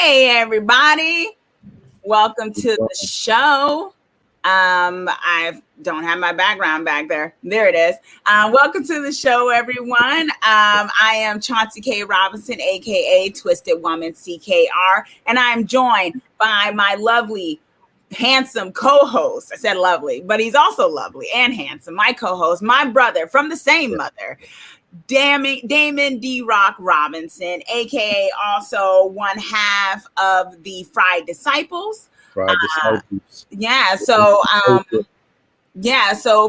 Hey, everybody. Welcome to the show. I don't have my background back there. There it is. Welcome to the show, everyone. I am Chauncey K. Robinson, aka Twisted Woman CKR, and I'm joined by my lovely, handsome co-host. I said lovely, but he's also lovely and handsome. My co-host, my brother from the same mother, Damon Droc Robinson, aka also one half of the Fried Disciples. So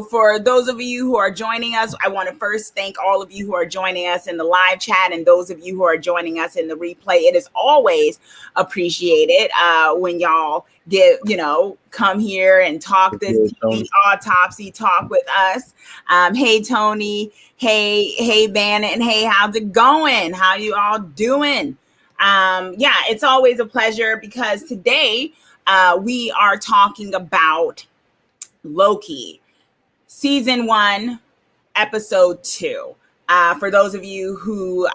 for those of you who are joining us, I want to first thank all of you who are joining us in the live chat and those of you who are joining us in the replay. It is always appreciated when y'all come here and talk this TV autopsy talk with us. Hey, Tony. Hey, Bannon. Hey, how's it going? How you all doing? It's always a pleasure because today we are talking about Loki, season 1, episode 2. For those of you who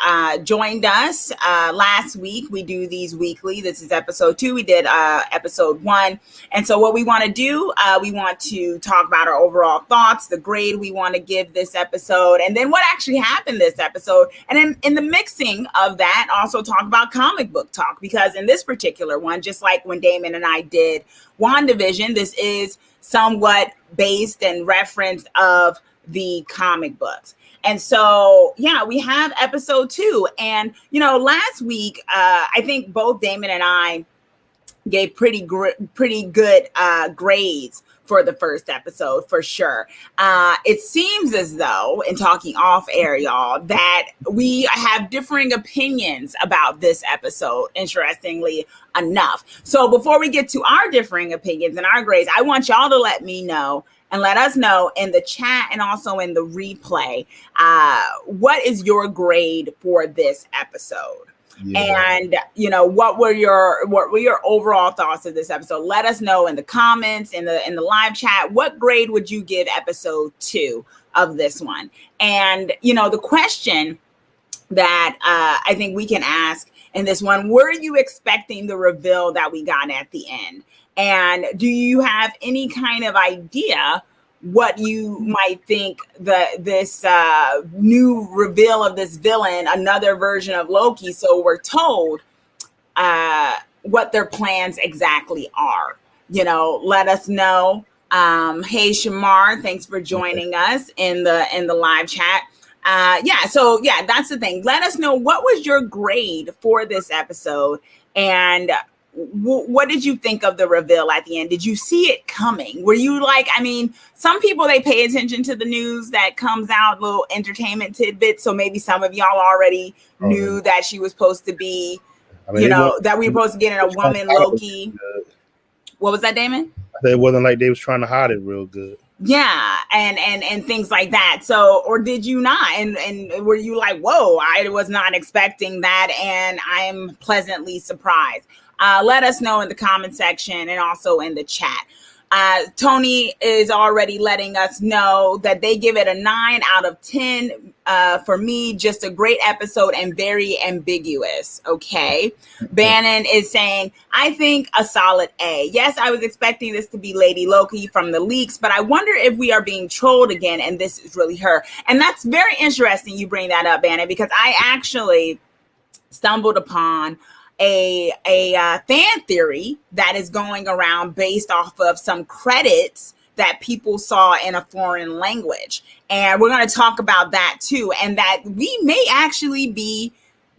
joined us last week, we do these weekly. This is episode 2. We did episode 1. And so what we want to do, we want to talk about our overall thoughts, the grade we want to give this episode, and then what actually happened this episode. And in the mixing of that, also talk about comic book talk, because in this particular one, just like when Damon and I did WandaVision, this is somewhat based and referenced of the comic books. And so, we have episode 2. And, last week, I think both Damon and I gave pretty good grades for the first episode, for sure. It seems as though, in talking off air, y'all, that we have differing opinions about this episode, interestingly enough. So before we get to our differing opinions and our grades, I want y'all to let me know and let us know in the chat and also in the replay, what is your grade for this episode? Yeah. And what were your overall thoughts of this episode? Let us know in the comments, in the live chat. What grade would you give episode 2 of this one? And the question that I think we can ask in this one: were you expecting the reveal that we got at the end? And do you have any kind of idea what you might think this new reveal of this villain, another version of Loki, so we're told what their plans exactly are? Let us know. Hey, Shamar, thanks for joining us in the live chat. That's the thing. Let us know, what was your grade for this episode, and what did you think of the reveal at the end? Did you see it coming? Were you like, some people, they pay attention to the news that comes out, little entertainment tidbits. So maybe some of y'all already knew that she was supposed to be, that we were supposed to get in a woman Loki. What was that, Damon? It wasn't like they was trying to hide it real good. Yeah, and things like that. So, or did you not? And were you like, whoa, I was not expecting that, and I'm pleasantly surprised? Let us know in the comment section and also in the chat. Tony is already letting us know that they give it a 9 out of 10. For me, just a great episode and very ambiguous. Okay. Bannon is saying, I think a solid A. Yes, I was expecting this to be Lady Loki from the leaks, but I wonder if we are being trolled again and this is really her. And that's very interesting you bring that up, Bannon, because I actually stumbled upon a fan theory that is going around based off of some credits that people saw in a foreign language. And we're going to talk about that too. And that we may actually be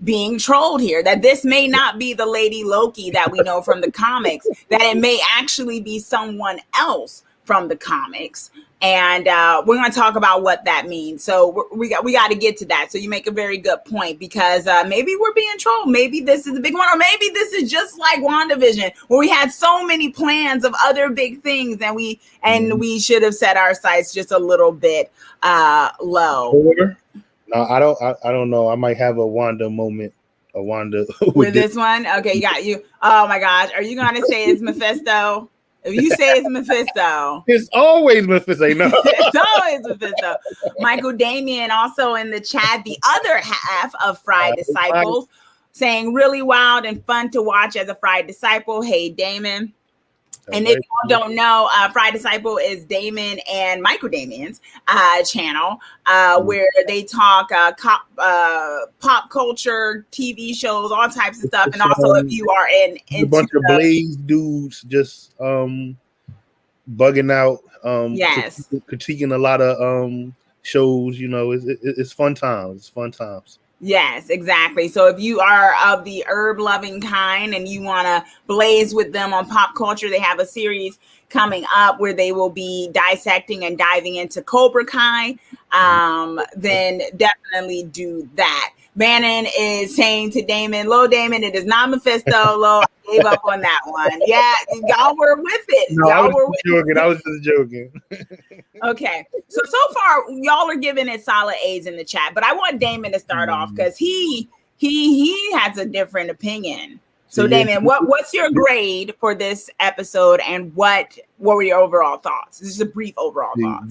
being trolled here, that this may not be the Lady Loki that we know from the comics, that it may actually be someone else from the comics. And we're going to talk about what that means. So we got to get to that. So you make a very good point, because maybe we're being trolled. Maybe this is the big one, or maybe this is just like WandaVision, where we had so many plans of other big things, and we should have set our sights just a little bit low. No, I don't know. I might have a Wanda moment. A Wanda with this one. Okay, got you. Oh my gosh, are you going to say it's Mephisto? If you say it's Mephisto, it's always Mephisto. No. It's always Mephisto. Michael Damian also in the chat, the other half of Fried Disciples. saying really wild and fun to watch as a Fried Disciple. Hey, Damon. And if you don't know, Fried Disciple is Damon and Michael Damian's channel, where they talk pop culture, TV shows, all types of stuff. And also, if you are into a bunch of Blaze dudes just bugging out, yes, critiquing a lot of shows. You know, it's fun times. It's fun times. Yes, exactly. So if you are of the herb loving kind and you want to blaze with them on pop culture, they have a series coming up where they will be dissecting and diving into Cobra Kai. Then definitely do that. Bannon is saying to Damon, Lo Damon, it is not Mephisto. Lo, I gave up on that one. Yeah, y'all were with it. No, I was just joking. Okay. So far, y'all are giving it solid A's in the chat, but I want Damon to start off because he has a different opinion. So Damon, what's your grade for this episode, and what were your overall thoughts? This is a brief overall thoughts.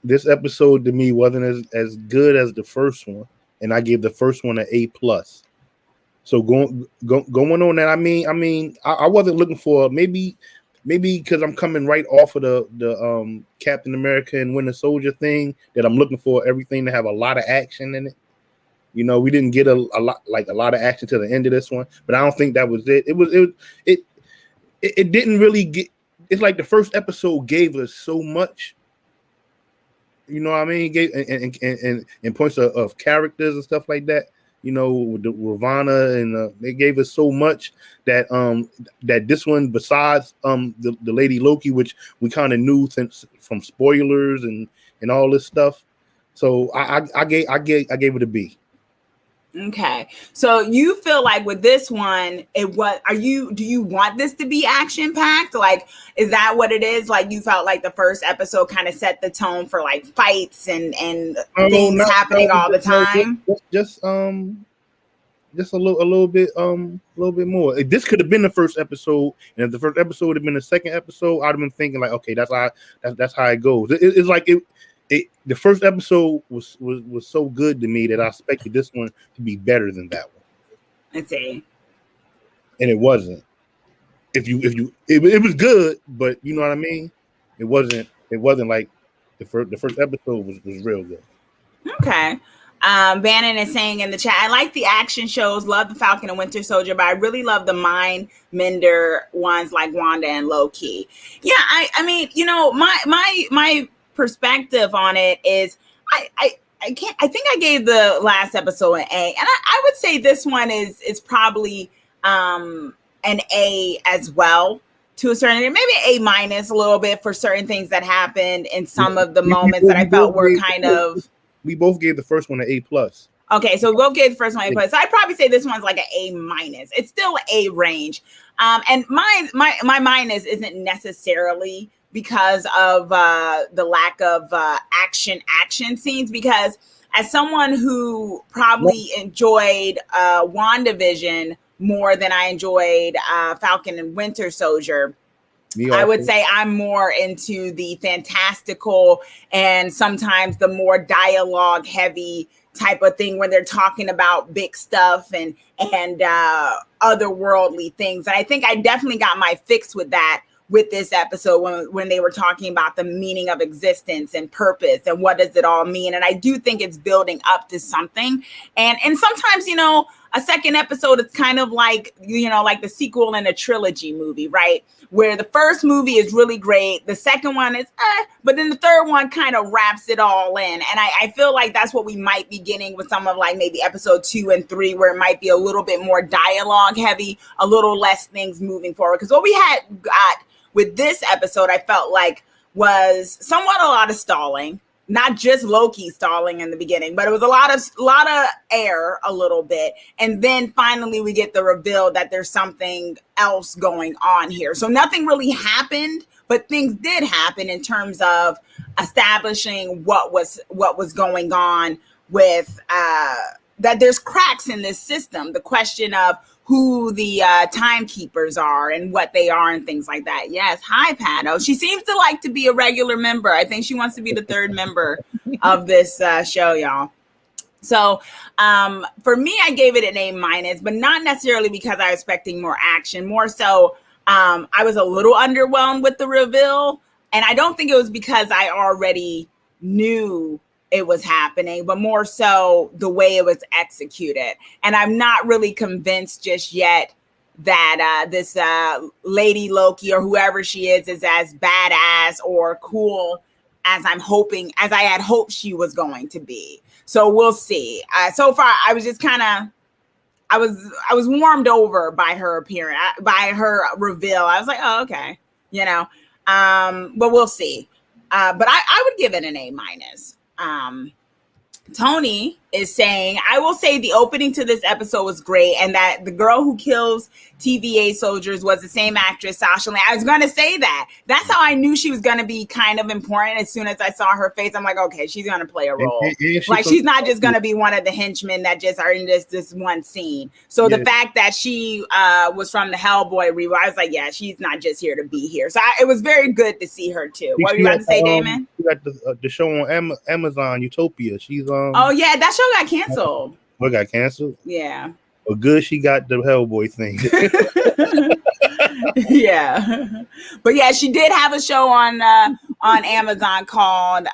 This episode to me wasn't as good as the first one, and I gave the first one an A+. So going on that, I mean, I wasn't looking for maybe because I'm coming right off of the Captain America and Winter Soldier thing, that I'm looking for everything to have a lot of action in it. You know, we didn't get a lot of action to the end of this one, but I don't think that was it. It didn't really get. It's like the first episode gave us so much. You know what I mean? Gave and points of characters and stuff like that. You know, with the Ravana, and they gave us so much that that this one, besides the Lady Loki, which we kind of knew from spoilers and all this stuff. So I gave it a B. Okay, so you feel like with this one, do you want this to be action packed? Like, is that what it is? Like, you felt like the first episode kind of set the tone for like fights and things happening all the time? Just a little bit more. This could have been the first episode, and if the first episode had been the second episode, I'd have been thinking like, okay, that's how it goes. It's like the first episode was so good to me that I expected this one to be better than that one. Let's see. And it wasn't. It was good, but you know what I mean? It wasn't like the first episode was real good. Okay. Bannon is saying in the chat, I like the action shows, love the Falcon and Winter Soldier, but I really love the mind mender ones like Wanda and Loki. Yeah, I mean, you know, my perspective on it is I think I gave the last episode an A, and I would say this one is probably an A as well, to a certain degree, maybe A- a little bit for certain things that happened in some of the moments that I felt were kind of. We both gave the first one an A+. Okay, so we both gave the first one A+. So I'd probably say this one's like an A-. It's still A range. And my minus isn't necessarily because of the lack of action scenes, because as someone who probably enjoyed WandaVision more than I enjoyed Falcon and Winter Soldier, I would say I'm more into the fantastical and sometimes the more dialogue heavy type of thing when they're talking about big stuff and otherworldly things. And I think I definitely got my fix with that with this episode when they were talking about the meaning of existence and purpose and what does it all mean. And I do think it's building up to something. And sometimes, you know, a second episode is kind of like, you know, like the sequel in a trilogy movie, right? Where the first movie is really great. The second one is, but then the third one kind of wraps it all in. And I feel like that's what we might be getting with some of like maybe episode 2 and 3, where it might be a little bit more dialogue heavy, a little less things moving forward. Because what we had got with this episode, I felt like was somewhat a lot of stalling. Not just Loki stalling in the beginning, but it was a lot of air a little bit. And then finally we get the reveal that there's something else going on here. So nothing really happened, but things did happen in terms of establishing what was going on with that there's cracks in this system. The question of who the timekeepers are and what they are and things like that. Yes. Hi, Pato. She seems to like to be a regular member. I think she wants to be the third member of this show, y'all. So for me, I gave it an A-, but not necessarily because I was expecting more action. More so, I was a little underwhelmed with the reveal. And I don't think it was because I already knew it was happening, but more so the way it was executed. And I'm not really convinced just yet that this Lady Loki or whoever she is as badass or cool as I had hoped she was going to be. So we'll see. So far, I was just kind of, I was warmed over by her appearance, by her reveal. I was like, oh, okay, but we'll see. But I would give it an A-. Tony is saying, I will say the opening to this episode was great, and that the girl who kills TVA soldiers was the same actress, Sasha Lane. I was going to say that. That's how I knew she was going to be kind of important. As soon as I saw her face, I'm like, okay, she's going to play a role. She's not just going to be one of the henchmen that just are in this one scene. So the fact that she was from the Hellboy reboot, I was like, yeah, she's not just here to be here. So it was very good to see her too. What were you about to say, Damon? You got the show on Amazon, Utopia. She's oh yeah, that show got canceled. What got canceled? Yeah. But good, she got the Hellboy thing. Yeah, but yeah, she did have a show on Amazon called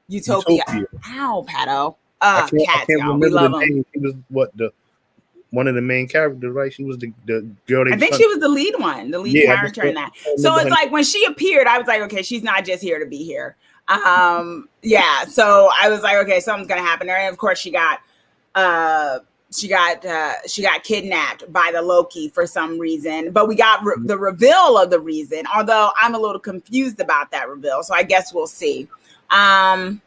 Utopia. Ow, Pato. Cats, y'all. We love them. She was one of the main characters, right? She was the girl. I think she was the lead one, the lead character in that. So it's like when she appeared, I was like, okay, she's not just here to be here. Yeah. So I was like, okay, something's gonna happen there, and of course she got kidnapped by the Loki for some reason, but we got the reveal of the reason, although I'm a little confused about that reveal. So I guess we'll see. Shamar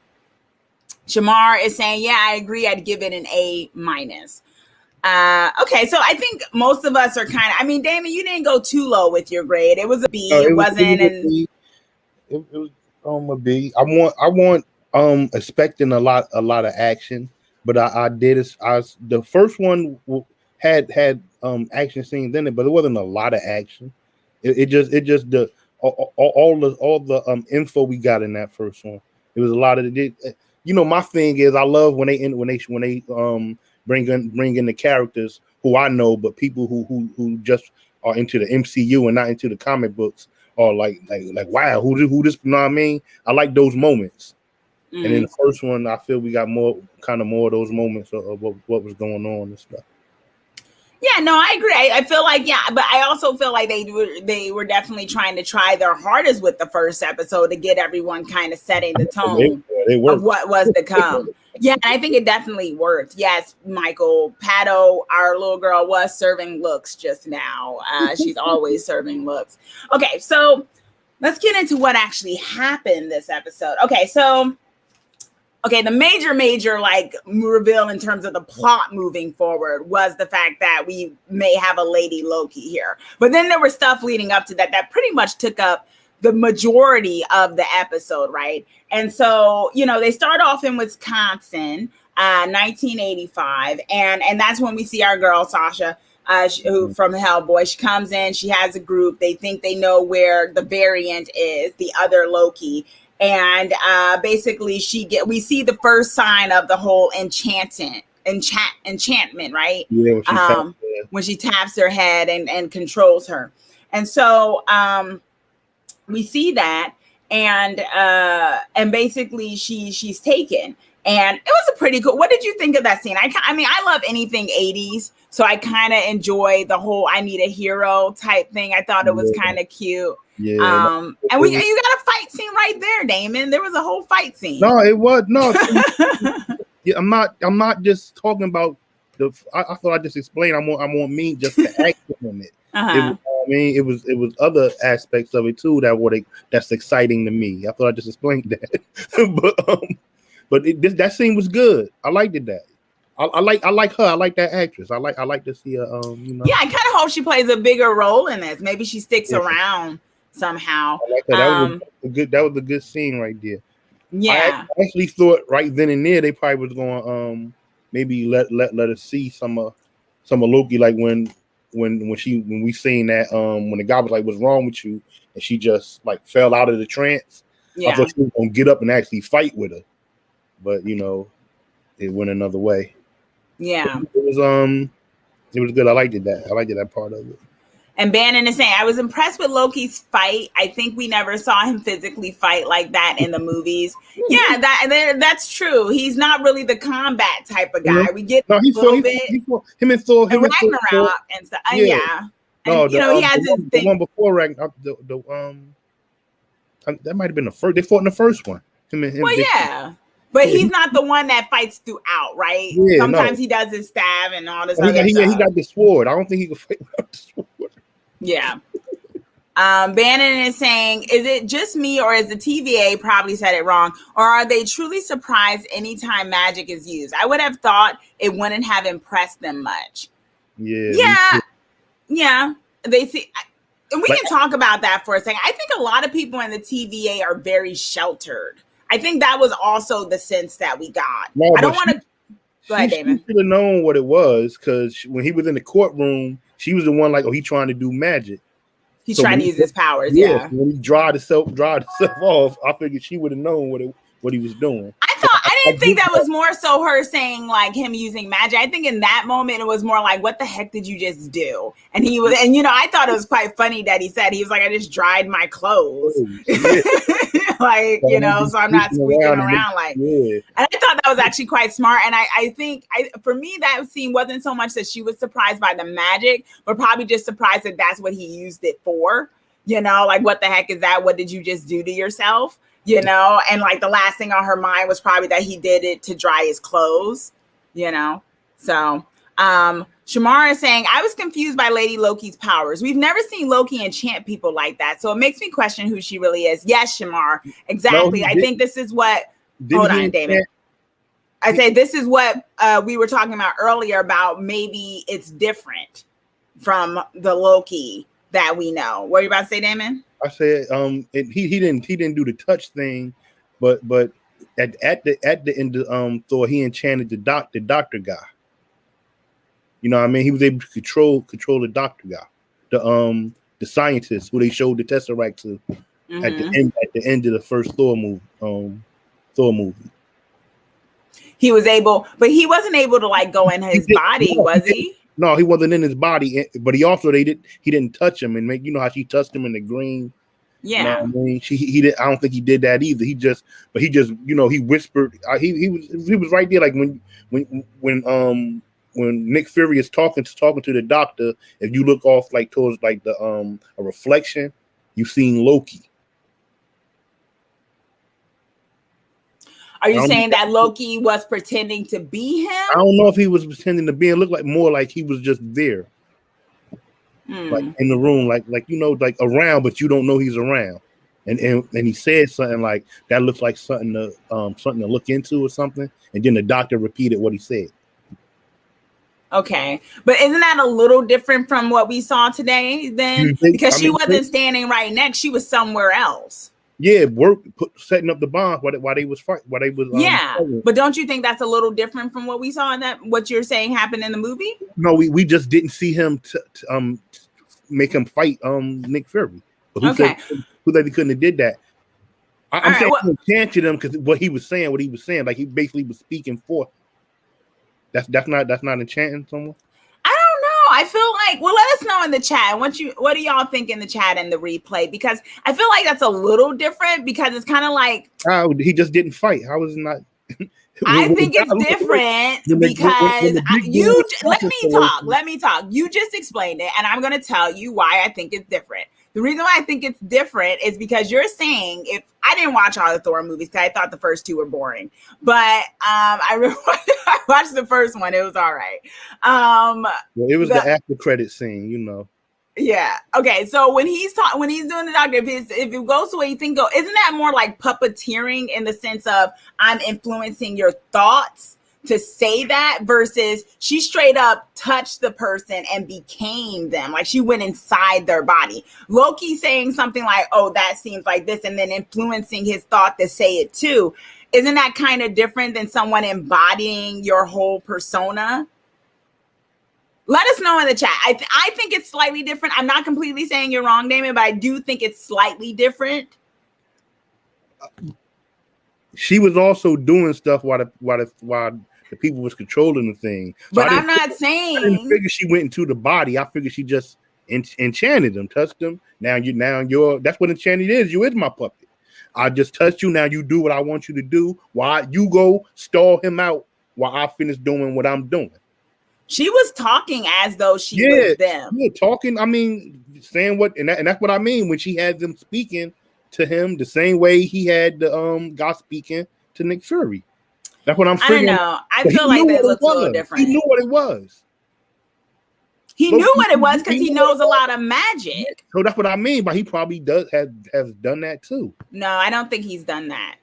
is saying, yeah, I agree. I'd give it an A-. Okay. So I think most of us are Damon, you didn't go too low with your grade. It was a B. It was a B. I want expecting a lot of action. But I did. The first one had action scenes in it, but it wasn't a lot of action. It just the all the info we got in that first one. It was a lot of it. My thing is I love when they bring in the characters who I know, but people who just are into the MCU and not into the comic books are like wow, who this? You know what I mean? I like those moments. And in the first one, I feel we got more of those moments of what was going on and stuff. Yeah, no, I agree. I feel like, but I also feel like they were definitely trying to try their hardest with the first episode to get everyone kind of setting the tone of what was to come. Yeah, and I think it definitely worked. Yes, Michael, Pato, our little girl, was serving looks just now. She's always serving looks. Okay, so let's get into what actually happened this episode. Okay, the major reveal in terms of the plot moving forward was the fact that we may have a Lady Loki here. But then there was stuff leading up to that pretty much took up the majority of the episode, right? And so, they start off in Wisconsin, 1985, and that's when we see our girl Sasha, who from Hellboy. She comes in, she has a group. They think they know where the variant is, the other Loki. And basically we see the first sign of the whole enchantment, right? Yeah, when she taps her head and controls her. And so we see that, and basically she's taken. And it was a pretty cool. What did you think of that scene? I love anything 80s, so I kind of enjoy the whole I need a hero type thing. I thought it was kind of cute. Yeah. And you got a fight scene right there, Damon. There was a whole fight scene. No, it was no. Yeah, I'm not just talking about the. I thought I just explained. I want me just to act on it. It was other aspects of it too that's exciting to me. I thought I just explained that, but that scene was good. I liked it. I like her. I like that actress. I like to see her. Yeah, I kind of hope she plays a bigger role in this. Maybe she sticks around somehow. I like her. That was a good scene right there. Yeah, I actually thought right then and there they probably was going maybe let us see some of Loki, like when we seen that when the guy was like, "What's wrong with you?" and she just like fell out of the trance. Yeah. I thought she was gonna get up and actually fight with her, but it it went another way. Yeah. It was good. I liked it that part of it. And Bannon is saying, I was impressed with Loki's fight. I think we never saw him physically fight like that in the movies. Yeah, that's true. He's not really the combat type of guy. We get a little bit. Him and Thor. And Ragnarok and stuff. Yeah. No, and, he has his the one before Ragnarok. That might have been the first. They fought in the first one. Yeah. But he's not the one that fights throughout, right? Yeah, sometimes he does his stab and all this other stuff. He got the sword. I don't think he can fight without the sword. Yeah. Bannon is saying, is it just me or is the TVA probably said it wrong? Or are they truly surprised anytime magic is used? I would have thought it wouldn't have impressed them much. Yeah. Yeah. They see, and we can talk about that for a second. I think a lot of people in the TVA are very sheltered. I think that was also the sense that we got. No, I don't want to. Go ahead, Damon. She should have known what it was because when he was in the courtroom, she was the one like, oh, he's trying to do magic. He's trying to use his powers. Yeah. When he dried himself off, I figured she would have known what he was doing. I didn't think that was more so her saying like him using magic. I think in that moment it was more like, what the heck did you just do? And he was, and I thought it was quite funny that he was like, I just dried my clothes. Like, so I'm not squeaking around like, and I thought that was actually quite smart. And I think for me, that scene wasn't so much that she was surprised by the magic, but probably just surprised that that's what he used it for, like, what the heck is that? What did you just do to yourself? And like the last thing on her mind was probably that he did it to dry his clothes, So, Shamara is saying, I was confused by Lady Loki's powers. We've never seen Loki enchant people like that. So it makes me question who she really is. Yes, Shamar. Exactly. No, I think this is what, hold on, David. I say this is what we were talking about earlier about maybe it's different from the Loki that we know. What are you about to say, Damon? I said he didn't do the touch thing, but at the end of Thor, he enchanted the doctor guy. You know what I mean? He was able to control the doctor guy, the scientist who they showed the Tesseract to at the end of the first Thor movie. He was able, but he wasn't able to like go in his body, was he? No, he wasn't in his body, but he didn't touch him and make how she touched him in the green. Yeah, I mean, he did. I don't think he did that either. He just he whispered. He was right there, like when Nick Fury is talking to the doctor. If you look off like towards like the a reflection, you seen Loki. Are you saying that Loki was pretending to be him? I don't know if he was pretending to be. It looked like more like he was just there, like in the room, like like around, but you don't know he's around. And he said something like that looks like something to look into or something. And then the doctor repeated what he said. Okay, but isn't that a little different from what we saw today then? Because she wasn't standing right next; she was somewhere else. Yeah, setting up the bomb while they was fighting. But don't you think that's a little different from what we saw in what you're saying happened in the movie? No, we just didn't see him make him fight Nick Fury. Who said he couldn't have did that? I'm saying he enchanted him because what he was saying, like he basically was speaking for. That's not enchanting someone. I don't know. I feel like, well, let us know in the chat. What do y'all think in the chat and the replay? Because I feel like that's a little different because it's kind of like he just didn't fight. How is it not? I think it's different because let me talk. You just explained it, and I'm going to tell you why I think it's different. The reason why I think it's different is because you're saying, if I didn't watch all the Thor movies because I thought the first two were boring, but I watched the first one. It was all right. It was the after credit scene, Yeah. Okay. So when he's doing the doctor, if it goes the way you think isn't that more like puppeteering in the sense of I'm influencing your thoughts to say that versus she straight up touched the person and became them, like she went inside their body. Loki saying something like, "Oh, that seems like this," and then influencing his thought to say it too. Isn't that kind of different than someone embodying your whole persona? Let us know in the chat. I think it's slightly different. I'm not completely saying you're wrong, Damon, but I do think it's slightly different. She was also doing stuff while the the people was controlling the thing. So but I'm not I didn't saying figure she went into the body. I figured she just enchanted them, touched them. Now you're that's what enchanted is. You is my puppet. I just touched you. Now you do what I want you to do. While you go stall him out while I finish doing what I'm doing. she was talking as though she was them. Yeah, talking. I mean, saying what, and that's what I mean when she had them speaking to him the same way he had the guy speaking to Nick Fury. That's what I'm saying. I don't know. I feel like they look a little different. He knew what it was. He knew what it was because he knows a lot of magic. So that's what I mean. But he probably has done that too. No, I don't think he's done that.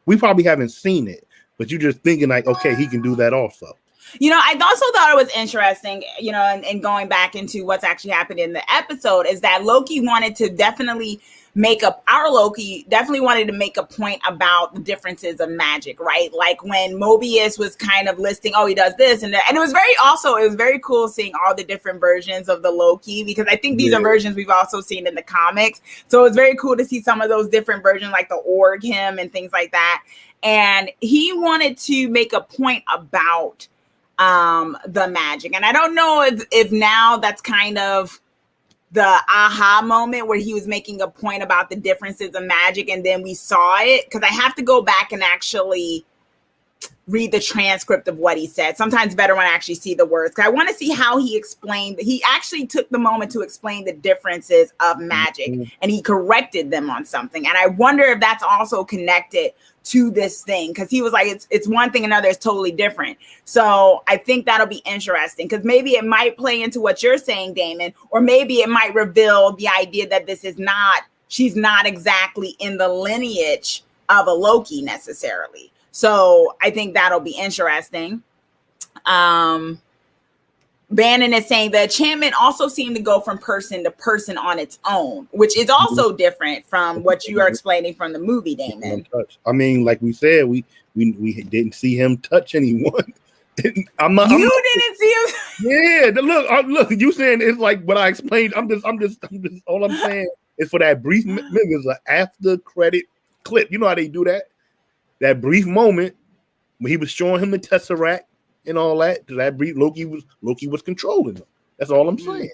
We probably haven't seen it, but you're just thinking like, okay, he can do that also. You know, I also thought it was interesting, you know, and going back into what's actually happened in the episode is that Loki wanted to definitely Loki definitely wanted to make a point about the differences of magic, right? Like when Mobius was kind of listing, oh, he does this and that. And it was very cool seeing all the different versions of the Loki, because I think these are versions we've also seen in the comics. So it was very cool to see some of those different versions, like the Org him and things like that. And he wanted to make a point about the magic. And I don't know if now that's kind of the aha moment where he was making a point about the differences of magic and then we saw it, because I have to go back and actually read the transcript of what he said. Sometimes better when I actually see the words, because I want to see how he explained. He actually took the moment to explain the differences of magic and he corrected them on something. And I wonder if that's also connected to this thing, because he was like, it's one thing, another is totally different. So I think that'll be interesting, because maybe it might play into what you're saying, Damon, or maybe it might reveal the idea that she's not exactly in the lineage of a Loki necessarily. So I think that'll be interesting. Bannon is saying the enchantment also seemed to go from person to person on its own, which is also different from what you are explaining from the movie, Damon. I mean, like we said, we didn't see him touch anyone. You didn't see him. Yeah, look. You saying it's like what I explained. I'm just. All I'm saying is for that brief minute, is an after credit clip. You know how they do that? That brief moment when he was showing him the Tesseract and all that. That brief, Loki was controlling him. That's all I'm saying.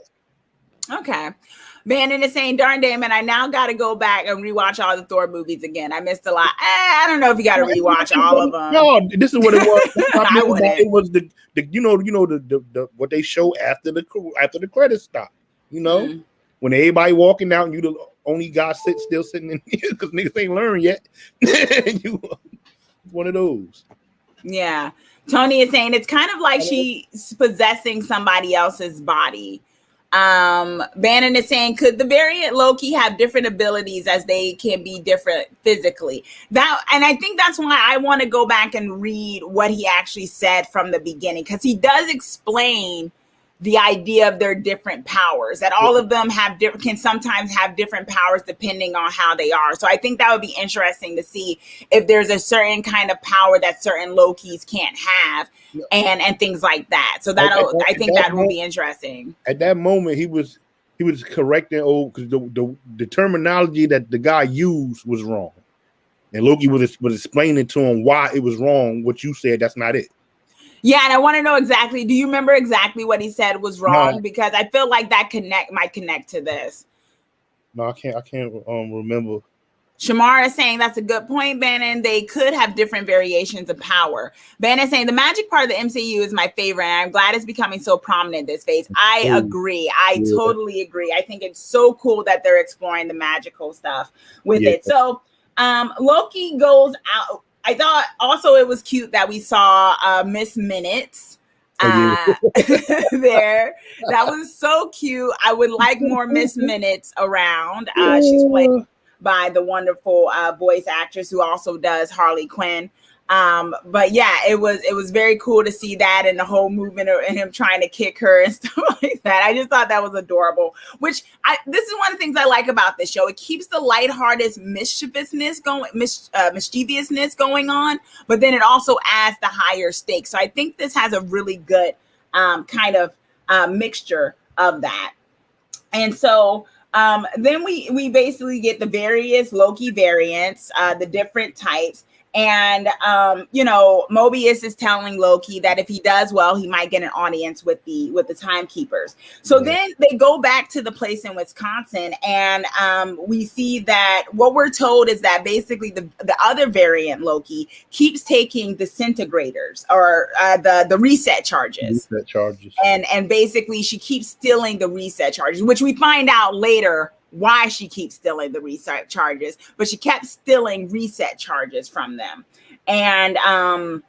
Okay. Bannon is saying, darn Damon, I now got to go back and rewatch all the Thor movies again. I missed a lot. I don't know if you got to rewatch all of them. No, this is what it was. I wouldn't. It was the what they show after the credits stop. You know, when everybody walking out and you the only guy still sitting in here because niggas ain't learned yet. You one of those. Yeah. Tony is saying it's kind of like she's possessing somebody else's body. Bannon is saying, could the variant Loki have different abilities as they can be different physically? And I think that's why I want to go back and read what he actually said from the beginning, because he does explain the idea of their different powers, that all of them can sometimes have different powers depending on how they are. So I think that would be interesting to see if there's a certain kind of power that certain Lokis can't have and things like that. So I think that will be interesting. At that moment, he was correcting because the terminology that the guy used was wrong. And Loki was explaining to him why it was wrong. What you said, that's not it. Yeah, and I want to know exactly, do you remember exactly what he said was wrong? No. Because I feel like that might connect to this. No, I can't remember. Shamar is saying that's a good point, Bannon. They could have different variations of power. Bannon is saying the magic part of the MCU is my favorite, and I'm glad it's becoming so prominent this phase. I agree. I totally agree. I think it's so cool that they're exploring the magical stuff with it. So Loki goes out. I thought also it was cute that we saw Miss Minutes there. That was so cute. I would like more Miss Minutes around. She's played by the wonderful voice actress who also does Harley Quinn. But yeah, it was very cool to see that and the whole movement and him trying to kick her and stuff like that. I just thought that was adorable, this is one of the things I like about this show. It keeps the lighthearted mischievousness going on, but then it also adds the higher stakes. So I think this has a really good kind of mixture of that. And so then we basically get the various Loki variants, the different types. And Mobius is telling Loki that if he does well, he might get an audience with the timekeepers. So then they go back to the place in Wisconsin, and we see that what we're told is that basically the other variant Loki keeps taking disintegrators or the reset charges. And basically she keeps stealing the reset charges, which we find out later why she keeps stealing the reset charges, but she kept stealing reset charges from them. And I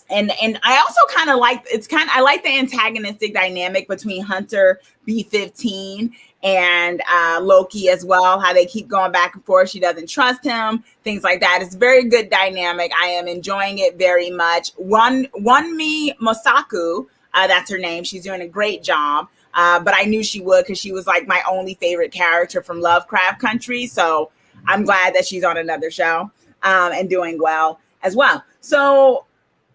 also kind of like I like the antagonistic dynamic between Hunter B-15 and Loki as well, how they keep going back and forth. She doesn't trust him, things like that. It's a very good dynamic. I am enjoying it very much. Wunmi Mosaku, that's her name. She's doing a great job. But I knew she would, because she was like my only favorite character from Lovecraft Country. So I'm glad that she's on another show and doing well as well. So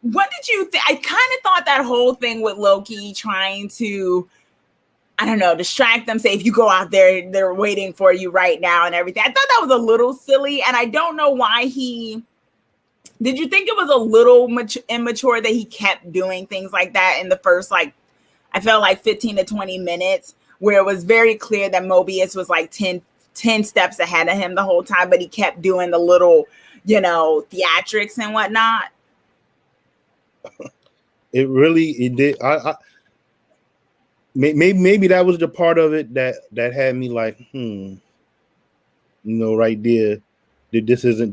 what did you think? I kind of thought that whole thing with Loki trying to, I don't know, distract them, say, if you go out there, they're waiting for you right now and everything. I thought that was a little silly. And I don't know why did you think it was a little immature that he kept doing things like that in the first, I felt like 15 to 20 minutes, where it was very clear that Mobius was like 10 steps ahead of him the whole time, but he kept doing the little, theatrics and whatnot. It did. Maybe that was the part of it that had me like, right there. This isn't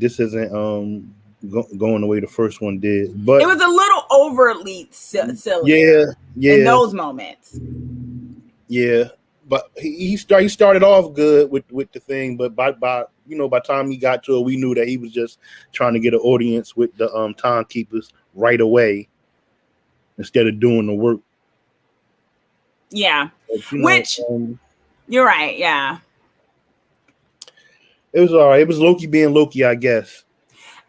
going the way the first one did, but it was a little overly silly. Yeah. In those moments. Yeah, but he started off good with the thing, but by the time he got to it, we knew that he was just trying to get an audience with the timekeepers right away instead of doing the work. Yeah, but, you're right. Yeah, it was all right. It was Loki being Loki, I guess.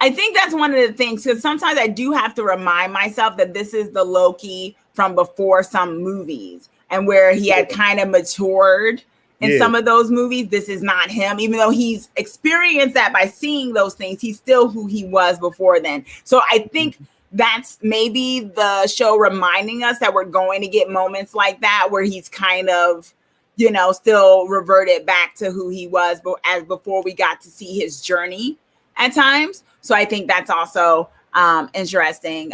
I think that's one of the things, because sometimes I do have to remind myself that this is the Loki from before some movies, and where he had kind of matured in some of those movies. This is not him, even though he's experienced that by seeing those things. He's still who he was before then. So I think that's maybe the show reminding us that we're going to get moments like that, where he's kind of, still reverted back to who he was as before we got to see his journey at times. So I think that's also interesting.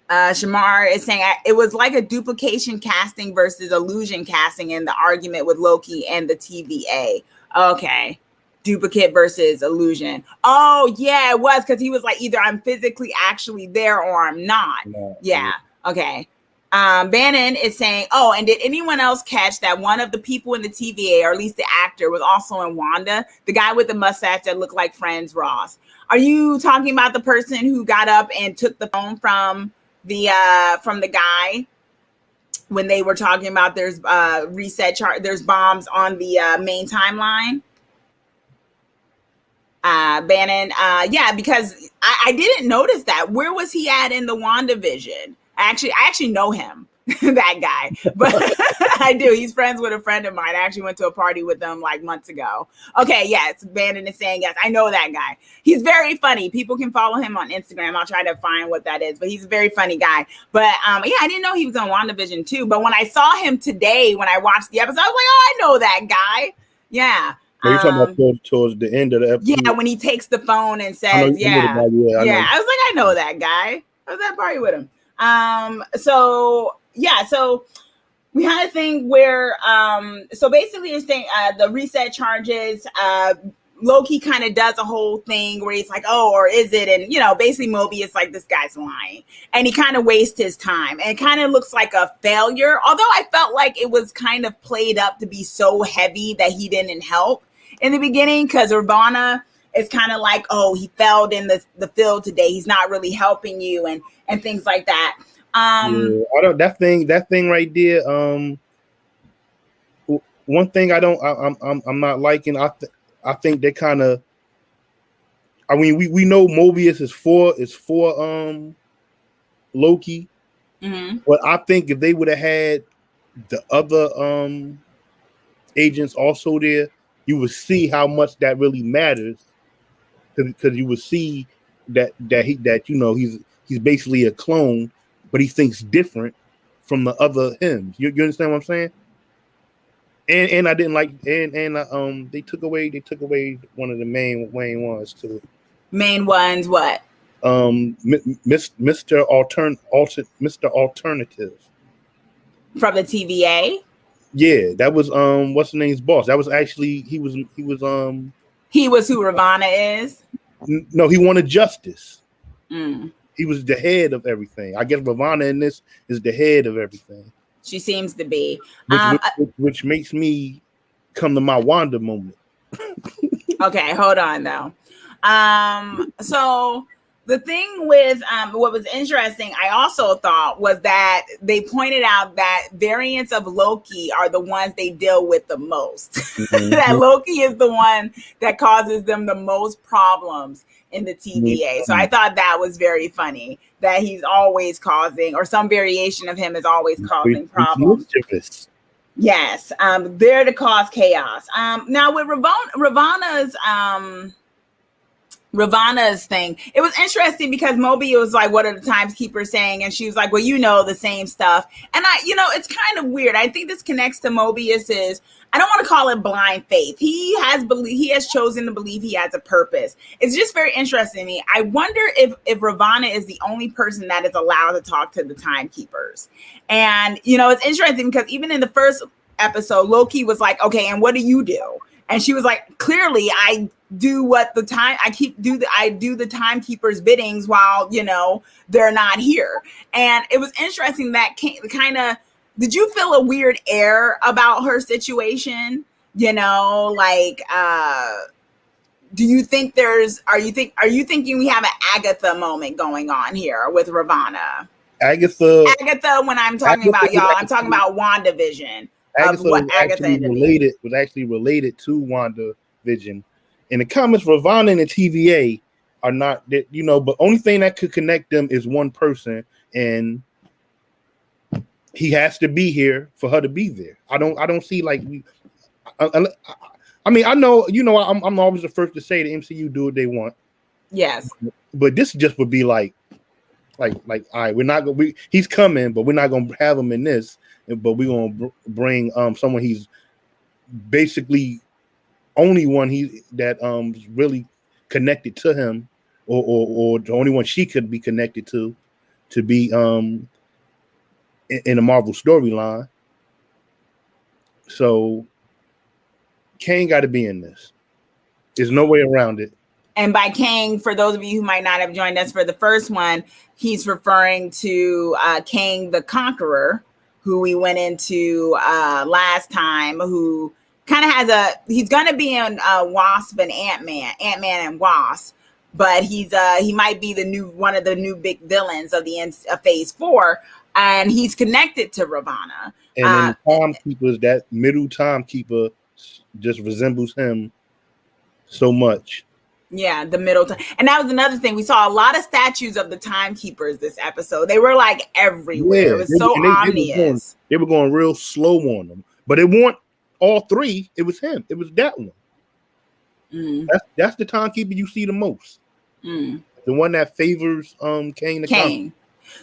Shamar is saying it was like a duplication casting versus illusion casting in the argument with Loki and the TVA. Okay. Duplicate versus illusion. Oh, yeah, it was, because he was like, either I'm physically actually there or I'm not. Yeah. Okay. Bannon is saying, oh, and did anyone else catch that one of the people in the TVA, or at least the actor, was also in Wanda? The guy with the mustache that looked like Friends Ross. Are you talking about the person who got up and took the phone from the guy when they were talking about there's there's bombs on the main timeline? Bannon, yeah, because I didn't notice that. Where was he at in the WandaVision? I actually know him, that guy, but I do. He's friends with a friend of mine. I actually went to a party with them like months ago. Okay, yes, Bannon is saying yes. I know that guy. He's very funny. People can follow him on Instagram. I'll try to find what that is, but he's a very funny guy. But yeah, I didn't know he was on WandaVision too. But when I saw him today, when I watched the episode, I was like, oh, I know that guy. Yeah. Are you talking about towards the end of the episode? Yeah, when he takes the phone and says, yeah. I was like, I know that guy. I was at a party with him. So we had a thing where, so basically it's saying, the reset charges, Loki kind of does a whole thing where he's like, oh, or is it? And, basically Mobius like, this guy's lying, and he kind of wastes his time, and it kind of looks like a failure. Although I felt like it was kind of played up to be so heavy that he didn't help in the beginning, because Urbana is kind of like, oh, he failed in the field today, he's not really helping you, and things like that. That thing right there. One thing I'm not liking. I think they kind of. I mean, we know Mobius is for Loki, but I think if they would have had the other agents also there, you would see how much that really matters because you would see that he's basically a clone, but he thinks different from the other him. You understand what I'm saying? And I didn't like they took away one of the main ones too. Main ones, what? Mr. Alternative From the TVA. Yeah, that was what's the name's boss. That was actually he was He was who Ravonna is. No, he wanted justice. Mm. He was the head of everything. I guess Ravonna in this is the head of everything. She seems to be, which makes me come to my Wanda moment. Okay, hold on though. So the thing with what was interesting, I also thought, was that they pointed out that variants of Loki are the ones they deal with the most. Mm-hmm. That Loki is the one that causes them the most problems in the TVA. Mm-hmm. So I thought that was very funny, that he's always causing, or some variation of him is always causing problems. Yes, there to cause chaos. Now with Ravonna's thing, it was interesting because Moby was like, what are the timekeepers saying? And she was like, well, the same stuff. And it's kind of weird. I think this connects to Mobius's, I don't want to call it blind faith. He has chosen to believe he has a purpose. It's just very interesting to me. I wonder if Ravonna is the only person that is allowed to talk to the timekeepers. And, it's interesting because even in the first episode, Loki was like, okay, and what do you do? And she was like, clearly I do the timekeepers' biddings while, they're not here. And it was interesting that kind of, did you feel a weird air about her situation? Do you think are you thinking we have an Agatha moment going on here with Ravonna? Agatha, when I'm talking about y'all, I'm talking about WandaVision. Agatha was actually related to WandaVision. In the comics, Ravonna and the TVA are not that, but only thing that could connect them is one person, and he has to be here for her to be there. I don't see like I know, I'm always the first to say the MCU do what they want. Yes. But this just would be like all right, he's coming, but we're not gonna have him in this, but we're gonna bring someone he's basically only one that really connected to him, or the only one she could be connected to be in a Marvel storyline. So Kang got to be in this. There's no way around it. And by Kang, for those of you who might not have joined us for the first one, he's referring to Kang the Conqueror, who we went into last time, who kind of he's going to be in Wasp and Ant-Man and Wasp, but he might be one of the new big villains of the Phase 4, and he's connected to Ravonna. And then the timekeepers, that middle timekeeper just resembles him so much. Yeah, the middle time. And that was another thing. We saw a lot of statues of the timekeepers this episode. They were like everywhere. Yeah, it was so obvious. They were going real slow on them. But it weren't all three. It was him. It was that one. Mm. That's the timekeeper you see the most. Mm. The one that favors Kang.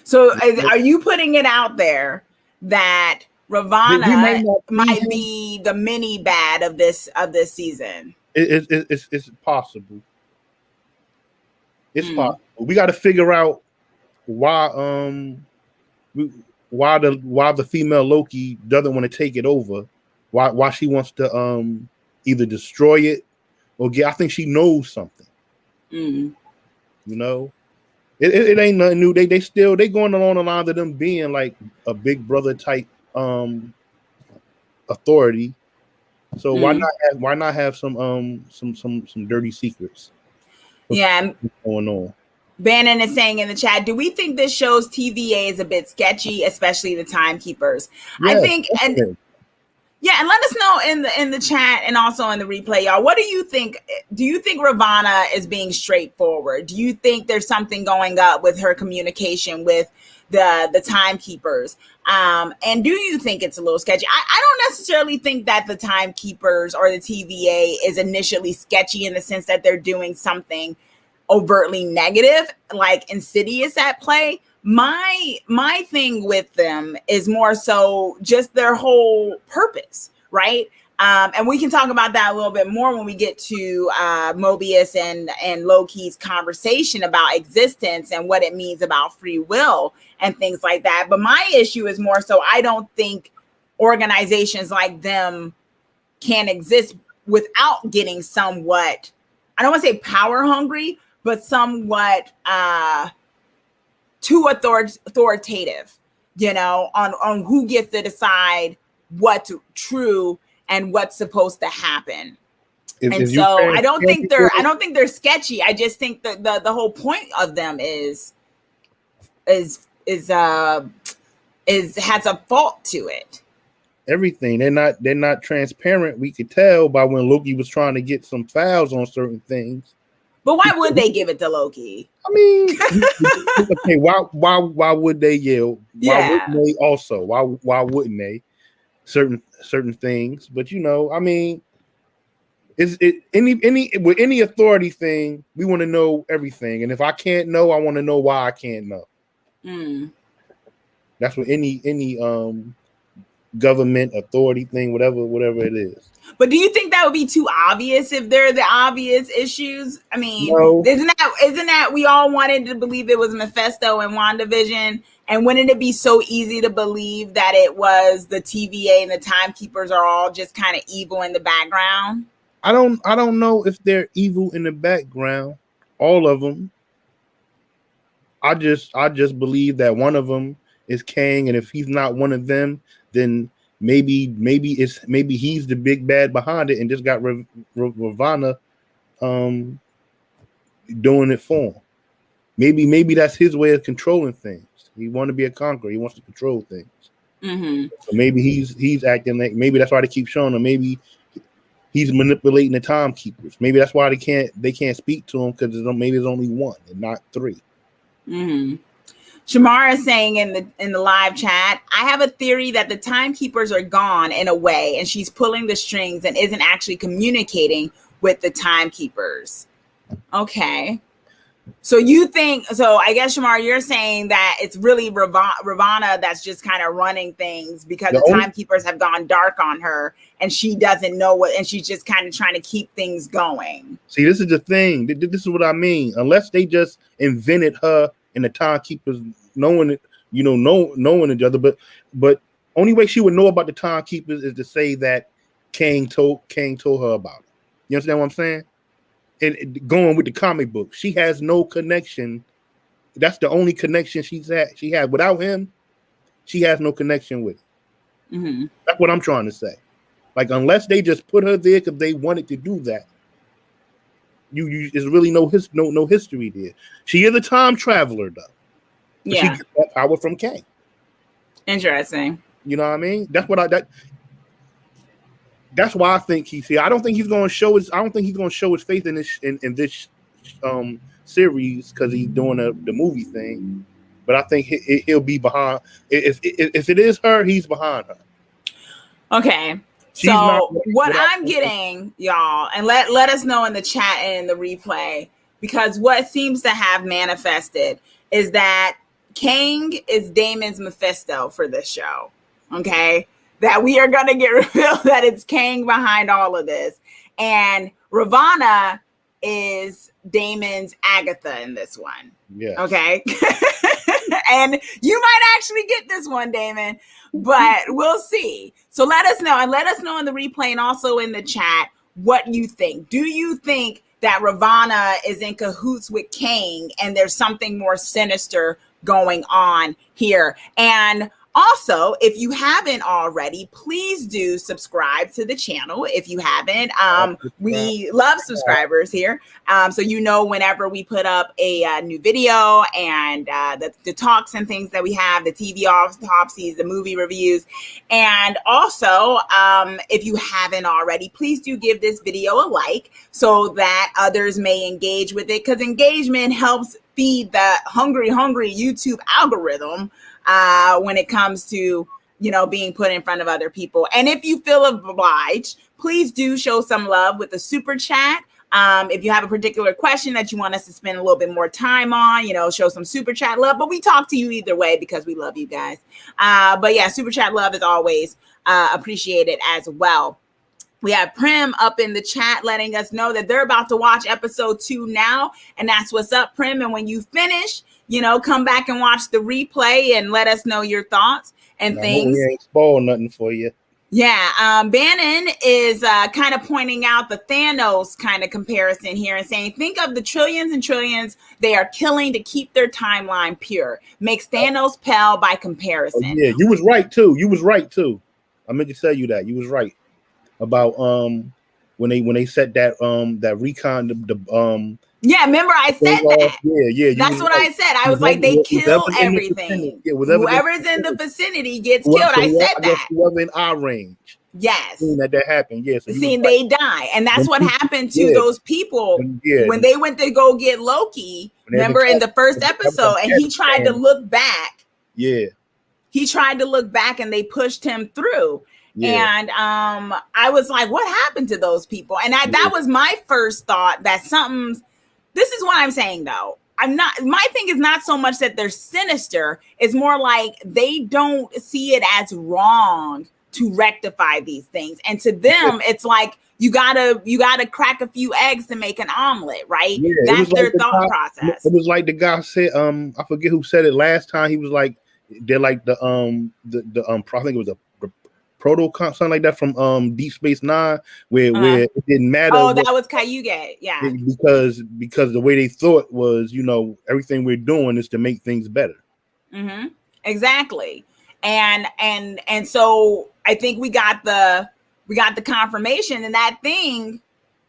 So are you putting it out there that Ravonna might be the mini bad of this season? It's possible. It's possible. We got to figure out why the female Loki doesn't want to take it over. Why she wants to either destroy it or I think she knows something. Mm. It ain't nothing new. They going along the lines of them being like a big brother type authority. So why not have some dirty secrets? What's going on? Bannon is saying in the chat, do we think this show's TVA is a bit sketchy, especially the timekeepers? Yes, I think, and let us know in the chat and also in the replay, y'all. What do you think? Do you think Ravonna is being straightforward? Do you think there's something going up with her communication with the timekeepers? And do you think it's a little sketchy? I don't necessarily think that the timekeepers or the TVA is initially sketchy in the sense that they're doing something overtly negative, like insidious at play. My thing with them is more so just their whole purpose, right? And we can talk about that a little bit more when we get to Mobius and Loki's conversation about existence and what it means about free will and things like that. But my issue is more so I don't think organizations like them can exist without getting somewhat, I don't want to say power hungry, but somewhat too authoritative, on who gets to decide what's true and what's supposed to happen. And so I don't think they're sketchy. I just think that the whole point of them is has a fault to it. Everything. They're not transparent. We could tell by when Loki was trying to get some files on certain things. But why would they give it to Loki? I mean, okay, why would they yell? Why wouldn't they also? Why wouldn't they? Certain things, but I mean, is it any authority thing? We want to know everything, and if I can't know, I want to know why I can't know. That's what any government authority thing, whatever it is. But do you think that would be too obvious if they're the obvious issues? I mean, no. isn't that we all wanted to believe it was Mephisto and WandaVision? And wouldn't it be so easy to believe that it was the TVA and the Timekeepers are all just kind of evil in the background? I don't know if they're evil in the background, all of them. I just believe that one of them is Kang, and if he's not one of them, then maybe he's the big bad behind it, and just got Ravonna doing it for him. Maybe that's his way of controlling things. He wants to be a conqueror. He wants to control things. Mm-hmm. So maybe he's acting like, maybe that's why they keep showing him. Maybe he's manipulating the Timekeepers. Maybe that's why they can't speak to him, because maybe there's only one and not three. Mm-hmm. Shamara is saying in the live chat, I have a theory that the Timekeepers are gone in a way, and she's pulling the strings and isn't actually communicating with the Timekeepers. Okay. So I guess, Shamar, you're saying that it's really Ravonna that's just kind of running things, because the Timekeepers have gone dark on her and she doesn't know and she's just kind of trying to keep things going. See, this is the thing. This is what I mean. Unless they just invented her and the Timekeepers knowing each other, but only way she would know about the Timekeepers is to say that Kang told her about it. You understand what I'm saying? And going with the comic book, she has no connection. That's the only connection she had. Without him, she has no connection with it. Mm-hmm. That's what I'm trying to say. Like, unless they just put her there because they wanted to do that, there's really no history there. She is a time traveler, though. Yeah, she gets that power from Kang. Interesting. You know what I mean? That's why I think he's here. I don't think he's going to show his faith in this series because he's doing the movie thing. But I think he'll be behind. If it is her, he's behind her. Okay. So what I'm getting, y'all, and let us know in the chat and in the replay, because what seems to have manifested is that Kang is Damon's Mephisto for this show. Okay. That we are going to get revealed that it's Kang behind all of this. And Ravonna is Damon's Agatha in this one. Yeah. Okay. And you might actually get this one, Damon, but we'll see. So let us know, and let us know in the replay and also in the chat what you think. Do you think that Ravonna is in cahoots with Kang and there's something more sinister going on here? And also, if you haven't already, please do subscribe to the channel. If you haven't, we love subscribers here. So whenever we put up a new video and the talks and things that we have, the TV autopsies, the movie reviews. And also, if you haven't already, please do give this video a like so that others may engage with it, because engagement helps feed the hungry YouTube algorithm when it comes to, being put in front of other people. And if you feel obliged, please do show some love with a super chat. If you have a particular question that you want us to spend a little bit more time on, show some super chat love, but we talk to you either way because we love you guys. But yeah, super chat love is always appreciated as well. We have Prim up in the chat letting us know that they're about to watch episode 2 now. And that's what's up, Prim. And when you finish, come back and watch the replay and let us know your thoughts and things. We ain't spoiled nothing for you. Yeah. Bannon is kind of pointing out the Thanos kind of comparison here and saying, think of the trillions and trillions they are killing to keep their timeline pure. Makes Thanos pale by comparison. Oh, yeah, you was right too. I meant to tell you that. You was right about when they set that recon yeah, remember I said that. Yeah. That's what I said. I was like, they kill everything. Whoever's in the vicinity gets killed. I said that. Whoever in our range. Yes. That happened. Yes. Seeing they die. And that's what happened to those people when they went to go get Loki. Remember in the first episode, and he tried to look back. Yeah. He tried to look back and they pushed him through. Yeah. And I was like, what happened to those people? And that was my first thought, that this is what I'm saying though. My thing is not so much that they're sinister. It's more like they don't see it as wrong to rectify these things. And to them, it's like, you gotta crack a few eggs to make an omelet, right? Yeah, that's their thought process. It was like the guy said, I forget who said it last time. He was like, they're like the I think it was a protocol, something like that from Deep Space Nine, where it didn't matter. Oh, that was Cayuga, yeah. Because the way they thought was, everything we're doing is to make things better. Mm-hmm. Exactly, and so I think we got the confirmation, and that thing.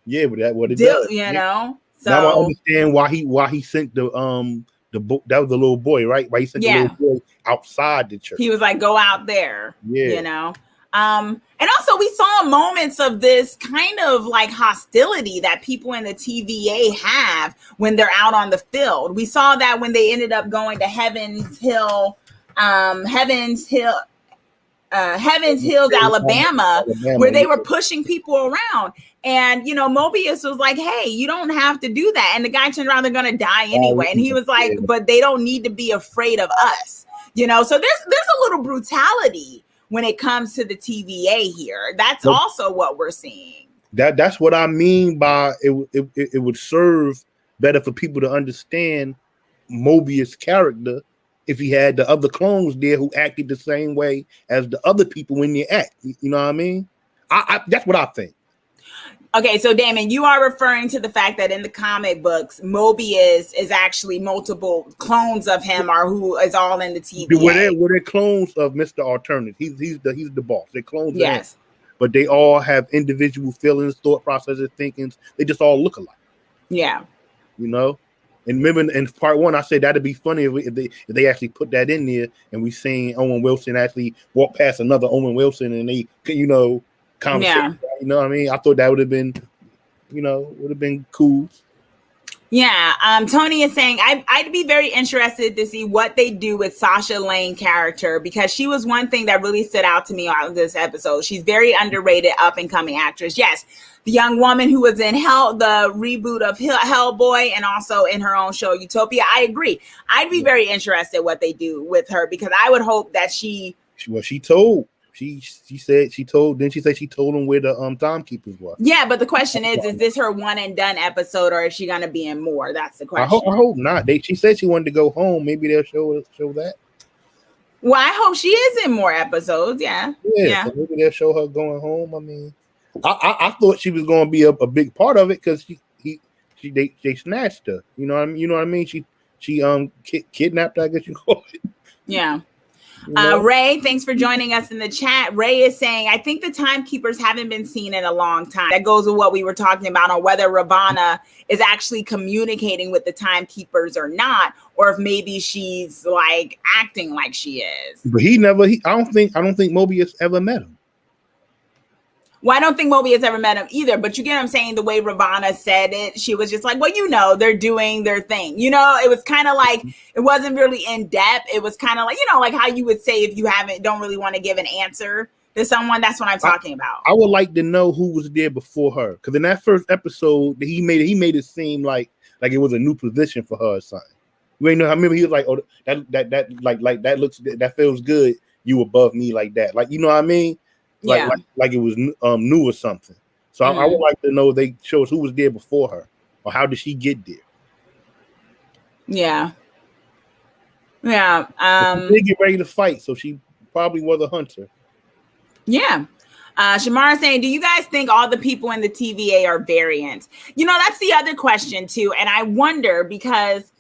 Yeah, but that's what it does. So now I understand why he sent the that was the little boy, right? Why he sent the little boy outside the church. He was like, go out there. Yeah. And also we saw moments of this kind of like hostility that people in the TVA have when they're out on the field. We saw that when they ended up going to Heaven's Hills, Alabama, where they were pushing people around. And, Mobius was like, hey, you don't have to do that. And the guy turned around, they're going to die anyway. And he was like, but they don't need to be afraid of us. So there's a little brutality when it comes to the TVA here. That's also what we're seeing. That's what I mean by it would serve better for people to understand Mobius' character if he had the other clones there who acted the same way as the other people when they act. You know what I mean? I that's what I think. Okay, so Damon, you are referring to the fact that in the comic books, Mobius is actually multiple clones of him, or who is all in the TVA. Were they clones of Mr. Alternate? He's the boss. They're clones of him. But they all have individual feelings, thought processes, thinkings. They just all look alike. Yeah. And remember in part 1, I said that'd be funny if they actually put that in there, and we seen Owen Wilson actually walk past another Owen Wilson, and they, conversation. You know what I mean? I thought that would have been, cool. Yeah. Tony is saying I'd be very interested to see what they do with Sasha Lane character, because she was one thing that really stood out to me on this episode. She's very underrated, up and coming actress. Yes. The young woman who was in the reboot of Hellboy, and also in her own show, Utopia. I agree. I'd be very interested what they do with her, because I would hope that she told. She said she told him where the timekeepers were. Yeah, but the question is this her one and done episode, or is she gonna be in more? That's the question. I hope not. She said she wanted to go home. Maybe they'll show that. Well, I hope she is in more episodes. Yeah. So maybe they'll show her going home. I mean, I thought she was going to be a big part of it, because they snatched her. You know what I mean? She kidnapped her, I guess you call it. Yeah. Ray, thanks for joining us in the chat. Ray is saying, I think the timekeepers haven't been seen in a long time. That goes with what we were talking about on whether Ravonna is actually communicating with the timekeepers or not, or if maybe she's like acting like she is. But I don't think Mobius ever met him. Well, I don't think Mobius ever met him either, but you get what I'm saying? The way Ravonna said it, she was just like, well, they're doing their thing. It was kind of like, it wasn't really in depth. It was kind of like, like how you would say if you don't really want to give an answer There's someone. That's what I'm talking about. I would like to know who was there before her, because in that first episode, he made it seem like it was a new position for her or something. You ain't know. I remember he was like, "Oh, that that looks, that feels good. You above me like that, like, you know what I mean? Like it was new or something." So I would like to know, they show us who was there before her, or how did she get there? Yeah. She did get ready to fight, so she probably was a hunter. Yeah. Shamara saying, do you guys think all the people in the TVA are variants? You know, that's the other question too. And I wonder, because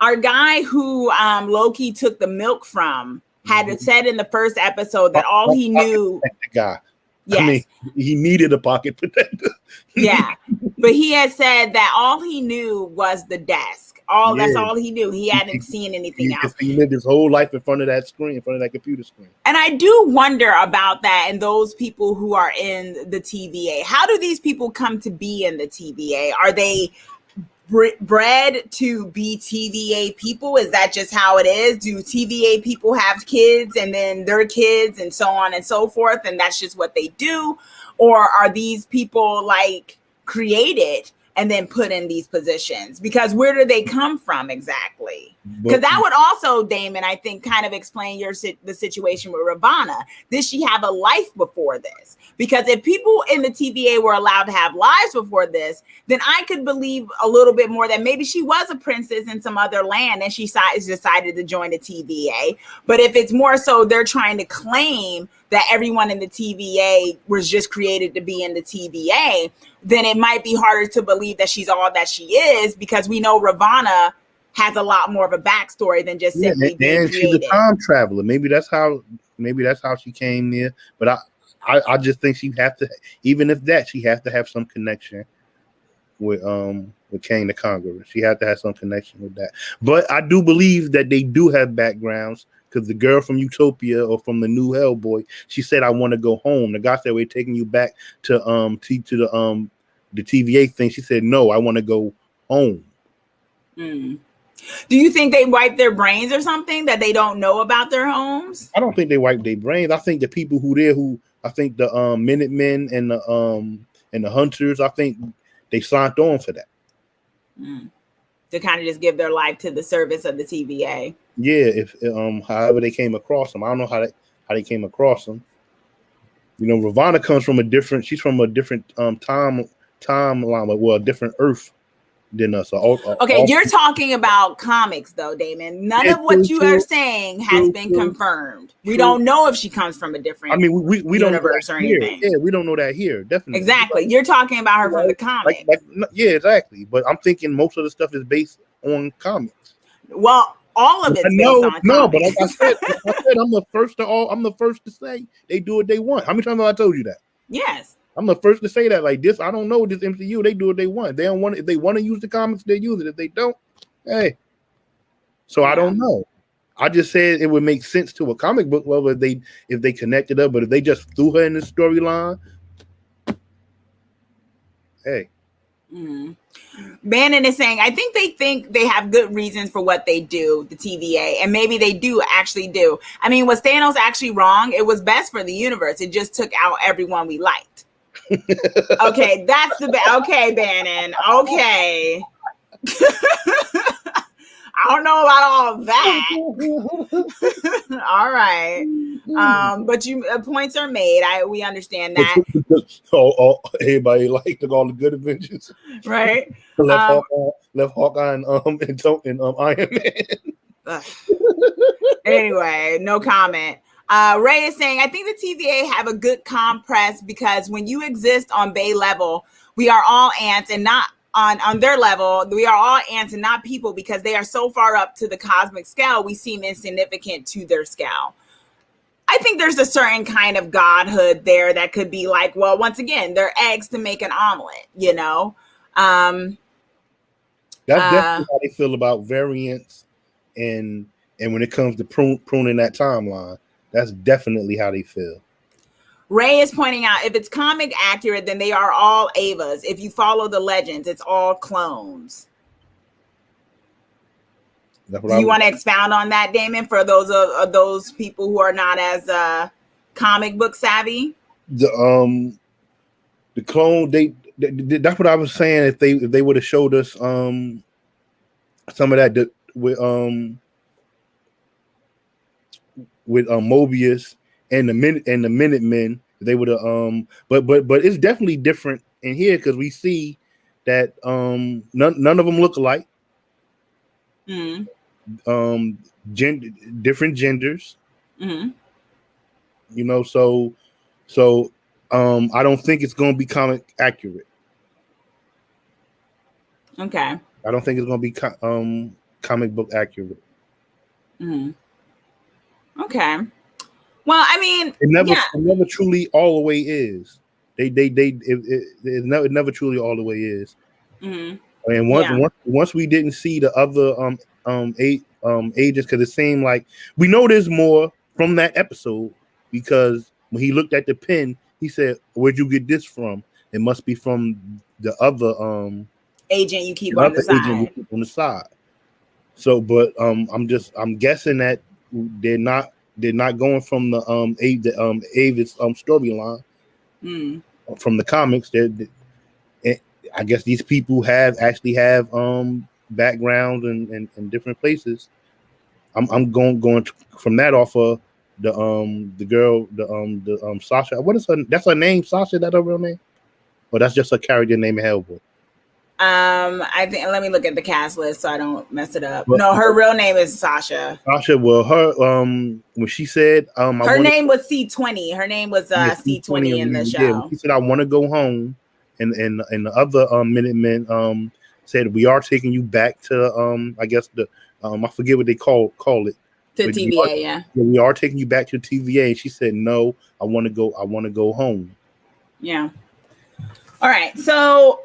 our guy who Loki took the milk from had said in the first episode that all he knew. Guy. Yes. I mean, he needed a pocket protector. Yeah. But he had said that all he knew was the desk. That's all he knew. He hadn't seen anything else. He lived his whole life in front of that screen, in front of that computer screen. And I do wonder about that, and those people who are in the TVA. How do these people come to be in the TVA? Are they bred to be TVA people? Is that just how it is? Do TVA people have kids and then their kids and so on and so forth, and that's just what they do? Or are these people like created and then put in these positions? Because where do they come from exactly? Because that would also, Damon, I think, kind of explain the situation with Ravana. Did she have a life before this? Because if people in the TVA were allowed to have lives before this, then I could believe a little bit more that maybe she was a princess in some other land and she decided to join the TVA. But if it's more so they're trying to claim that everyone in the TVA was just created to be in the TVA, then it might be harder to believe that she's all that she is, because we know Ravana has a lot more of a backstory than just simply being created. She's a time traveler. Maybe that's how she came there. But I just think she have to, even if that, she has to have some connection with Kang the Conqueror. She had to have some connection with that. But I do believe that they do have backgrounds, because the girl from Utopia or from the new Hellboy, she said, "I want to go home." The guy said, "We're taking you back to the TVA thing." She said, "No, I want to go home." Do you think they wipe their brains or something, that they don't know about their homes? I don't think they wipe their brains. I think the people I think the Minutemen and the Hunters, I think they signed on for that. To kind of just give their life to the service of the TVA. Yeah, if however they came across them, I don't know how they came across them. You know, Ravana comes from a different timeline, well, a different Earth than us. Okay, you're talking about comics though, Damon. None of what you are saying has been confirmed. We don't know if she comes from a different. I mean, we don't know that or anything. Yeah, we don't know that here. Definitely. Exactly. You're talking about her from the comics. Yeah, exactly. But I'm thinking most of the stuff is based on comics. Well, all of it's based on comics. No, but like I said, I'm the first to say they do what they want. How many times have I told you that? Yes. I'm the first to say that. Like this, I don't know this MCU. They do what they want. They don't want. If they want to use the comics, they use it. If they don't, hey. So I don't know. I just said it would make sense to a comic book lover if they connected up. But if they just threw her in the storyline, hey. Bannon is saying, I think they have good reasons for what they do, the TVA, and maybe they actually do. I mean, was Thanos actually wrong? It was best for the universe. It just took out everyone we liked. Okay, that's okay, Bannon. Okay. I don't know about all that. All right. But points are made. We understand that. Everybody liked all the good Avengers. Right. Left Hawkeye and Iron Man. Anyway, no comment. Ray is saying, I think the TVA have a good compress, because when you exist on Bay level, we are all ants, and not on their level, we are all ants and not people, because they are so far up to the cosmic scale, we seem insignificant to their scale. I think there's a certain kind of godhood there that could be like, well, once again, they're eggs to make an omelet, you know? That's definitely how they feel about variants, and when it comes to pruning that timeline, that's definitely how they feel. Ray is pointing out, if it's comic accurate, then they are all Avas. If you follow the legends, it's all clones. Do you want to expound on that, Damon, for those people who are not as comic book savvy. The clone, that's what I was saying. If they would have showed us some of that with Mobius and the Minutemen, they would have but it's definitely different in here because we see that none of them look alike. Different genders. You know, so I don't think it's going to be comic accurate. Okay. I don't think it's going to be comic book accurate. Okay. Well, I mean, it never truly all the way is. It never truly all the way is. And once we didn't see the other agents, because it seemed like we know there's more from that episode, because when he looked at the pen, he said, "Where'd you get this from?" It must be from the other agent you keep on the side. So, but I'm guessing that they're not going from the Avis storyline from the comics. I guess these people actually have backgrounds in different places. I'm going from that off of the girl, the Sasha. What is her? That's her name, Sasha. That her real name? Or that's just her character name in Hellboy? I think, let me look at the cast list so I don't mess it up. No, her real name is Sasha. Sasha. Well, her when she said her name was C20. Her name was C20 in the show. She said, "I want to go home," and the other Minutemen said, "We are taking you back to I guess the I forget what they call it." To TVA, we are taking you back to TVA. And she said, "No, I want to go home." Yeah. All right. So,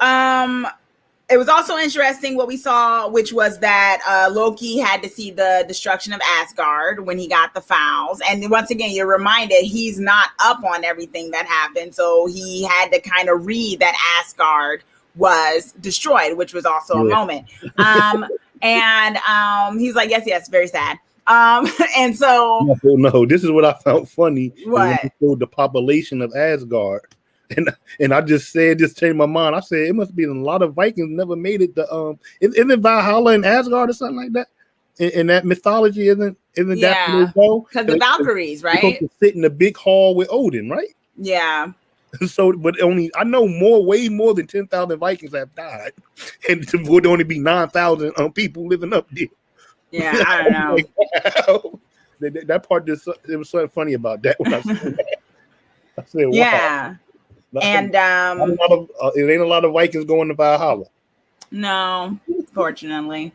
it was also interesting what we saw, which was that Loki had to see the destruction of Asgard when he got the files. And once again, you're reminded he's not up on everything that happened. So he had to kind of read that Asgard was destroyed, which was also a moment. And he's like, yes, very sad. And so no, this is what I found funny. What? When showed the population of Asgard, and I just said, just changed my mind. I said it must be a lot of Vikings never made it to isn't it Valhalla in Asgard or something like that? In that mythology, isn't that where they go? Because the Valkyries, right? Supposed to sit in the big hall with Odin, right? Yeah. So, but I know way more than 10,000 Vikings have died, and there would only be 9,000 people living up there. Yeah, I don't know. Like, that part just, it was something funny about that when I said that. I said, wow. Yeah. And it ain't a lot of Vikings going to Valhalla. No, fortunately.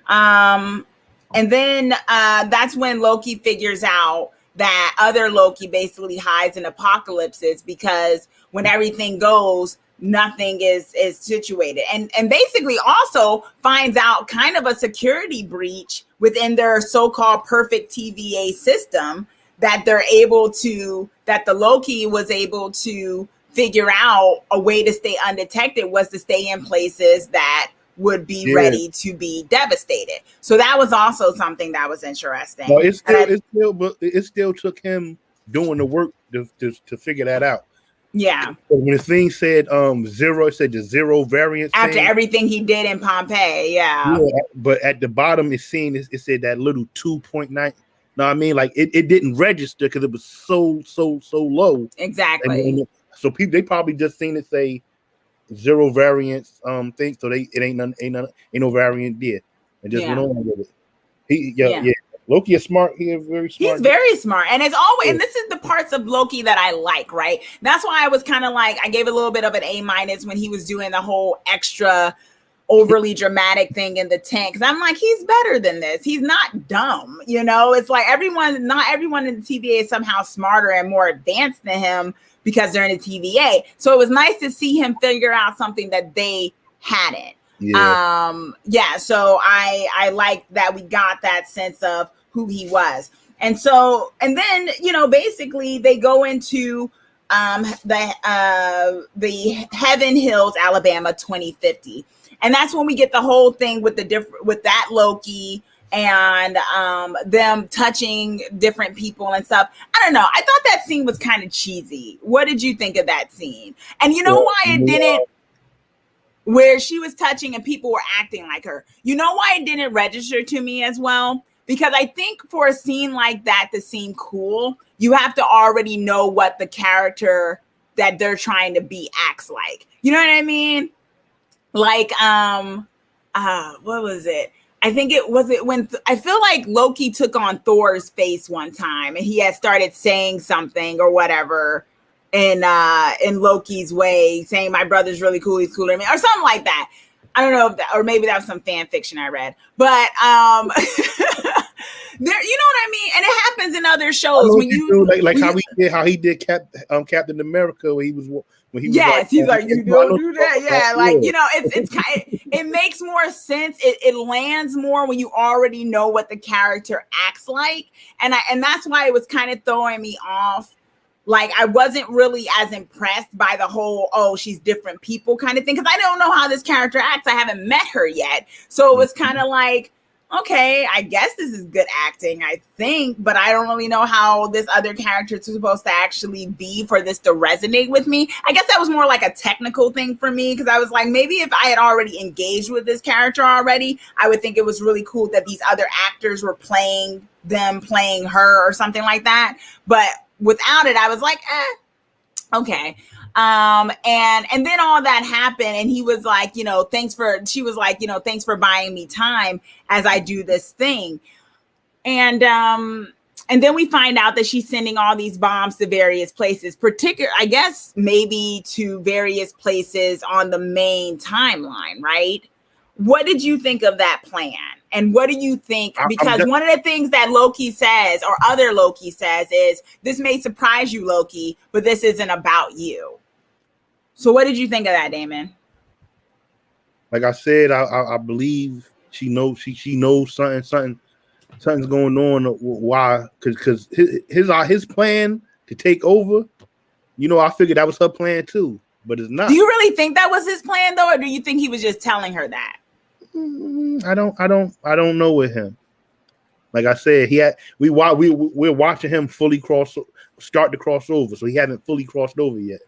And then that's when Loki figures out that other Loki basically hides in apocalypses, because when everything goes, nothing is situated, and basically also finds out kind of a security breach within their so-called perfect TVA system that the Loki was able to figure out a way to stay undetected was to stay in places that would be ready to be devastated. So that was also something that was interesting. Well, it still took him doing the work to figure that out. Yeah. When the thing said zero, it said the zero variance after thing. Everything he did in Pompeii. Yeah. But at the bottom, it said that little 2.9. No, I mean, like it didn't register because it was so low. Exactly. So they probably just seen it say zero variance thing. So it ain't no variant there, and just went on with it. Loki is smart. He is very smart. He's very smart, and it's always and this is the parts of Loki that I like. Right, that's why I was kind of like I gave a little bit of an A- when he was doing the whole extra overly dramatic thing in the tent, because I'm like, he's better than this. He's not dumb, It's like not everyone in the TVA is somehow smarter and more advanced than him because they're in the TVA. So it was nice to see him figure out something that they hadn't. So I like that we got that sense of who he was. And then basically they go into the Heaven Hills, Alabama 2050. And that's when we get the whole thing with that Loki and them touching different people and stuff. I don't know. I thought that scene was kind of cheesy. What did you think of that scene? And you know why it didn't, where she was touching and people were acting like her. You know why it didn't register to me as well? Because I think for a scene like that to seem cool, you have to already know what the character that they're trying to be acts like. You know what I mean? Like, what was it? I think it when I feel like Loki took on Thor's face one time and he had started saying something or whatever in Loki's way, saying my brother's really cool, he's cooler than me, or something like that. I don't know if that, or maybe that was some fan fiction I read, but there, you know what I mean? And it happens in other shows when you like how he did Captain America, where he was yes, he's like, you don't do that. Yeah, like, you know, it's kind of, it makes more sense. It lands more when you already know what the character acts like. And that's why it was kind of throwing me off. Like, I wasn't really as impressed by the whole, oh, she's different people kind of thing. Because I don't know how this character acts. I haven't met her yet. So it was kind of like, okay, I guess this is good acting, I think, but I don't really know how this other character is supposed to actually be for this to resonate with me. I guess that was more like a technical thing for me, because I was like, maybe if I had already engaged with this character already, I would think it was really cool that these other actors were playing her or something like that. But without it, I was like, okay. And then all that happened, and he was like, you know, she was like, you know, thanks for buying me time as I do this thing. And then we find out that she's sending all these bombs to various places, I guess maybe to various places on the main timeline, right? What did you think of that plan? And what do you think? Because one of the things that Loki says, or other Loki says, is this may surprise you, Loki, but this isn't about you. So what did you think of that, Damon? Like I said, I believe she knows something's going on. Why? Because his plan to take over, you know, I figured that was her plan too, but it's not. Do you really think that was his plan though, or do you think he was just telling her that? I don't know with him. Like I said, we're watching him start to cross over, so he hasn't fully crossed over yet.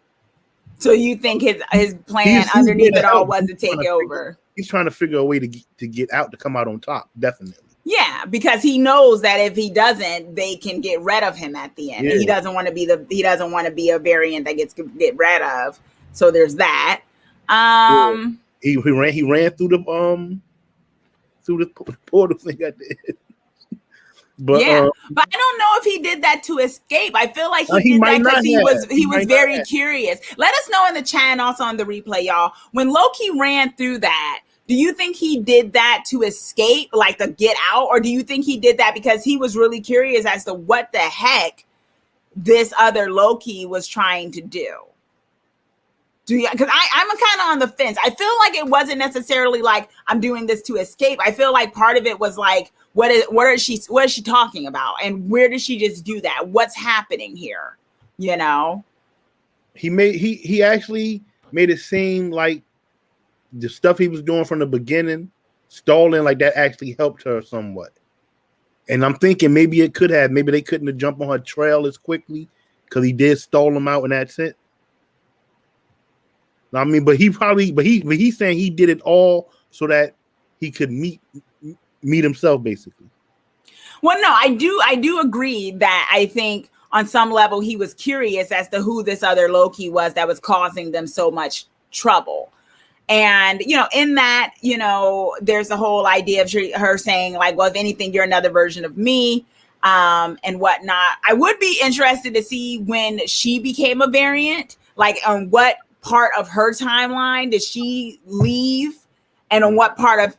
So you think his plan underneath it all was to take over? He's trying to figure a way to get out, to come out on top, definitely. Yeah, because he knows that if he doesn't, they can get rid of him at the end. Yeah. And he doesn't want to be a variant that gets get rid of. So there's that. Yeah. He ran through the portal thing I did. But yeah, but I don't know if he did that to escape. I feel like he did that because he was very curious. Let us know in the chat and also on the replay, y'all. When Loki ran through that, do you think he did that to escape, like to get out, or do you think he did that because he was really curious as to what the heck this other Loki was trying to do? Because I'm kind of on the fence. I feel like it wasn't necessarily like I'm doing this to escape. I feel like part of it was like, what is she talking about? And where did she just do that? What's happening here? You know? He actually made it seem like the stuff he was doing from the beginning, stalling, like that actually helped her somewhat. And I'm thinking maybe they couldn't have jumped on her trail as quickly because he did stall them out in that sense. I mean, but he's saying he did it all so that he could meet himself, basically. Well, no, I do agree that I think on some level he was curious as to who this other Loki was that was causing them so much trouble. And, you know, in that, you know, there's the whole idea of her saying like, well, if anything, you're another version of me, and whatnot. I would be interested to see when she became a variant, like on what part of her timeline did she leave, and on what part of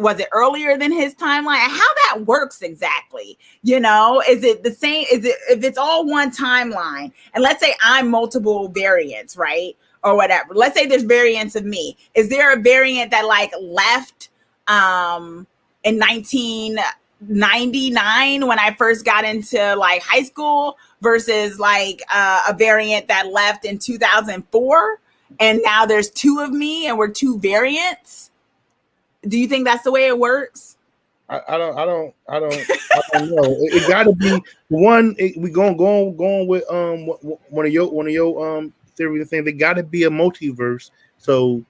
was it earlier than his timeline, and how that works exactly. You know, is it the same? Is it, if it's all one timeline, and let's say I'm multiple variants, right, or whatever, let's say there's variants of me, is there a variant that like left in 1999 when I first got into like high school versus like a variant that left in 2004, and now there's two of me and we're two variants? Do you think that's the way it works? I don't know. It got to be one. We going with one of your theories and things. They got to be a multiverse. So,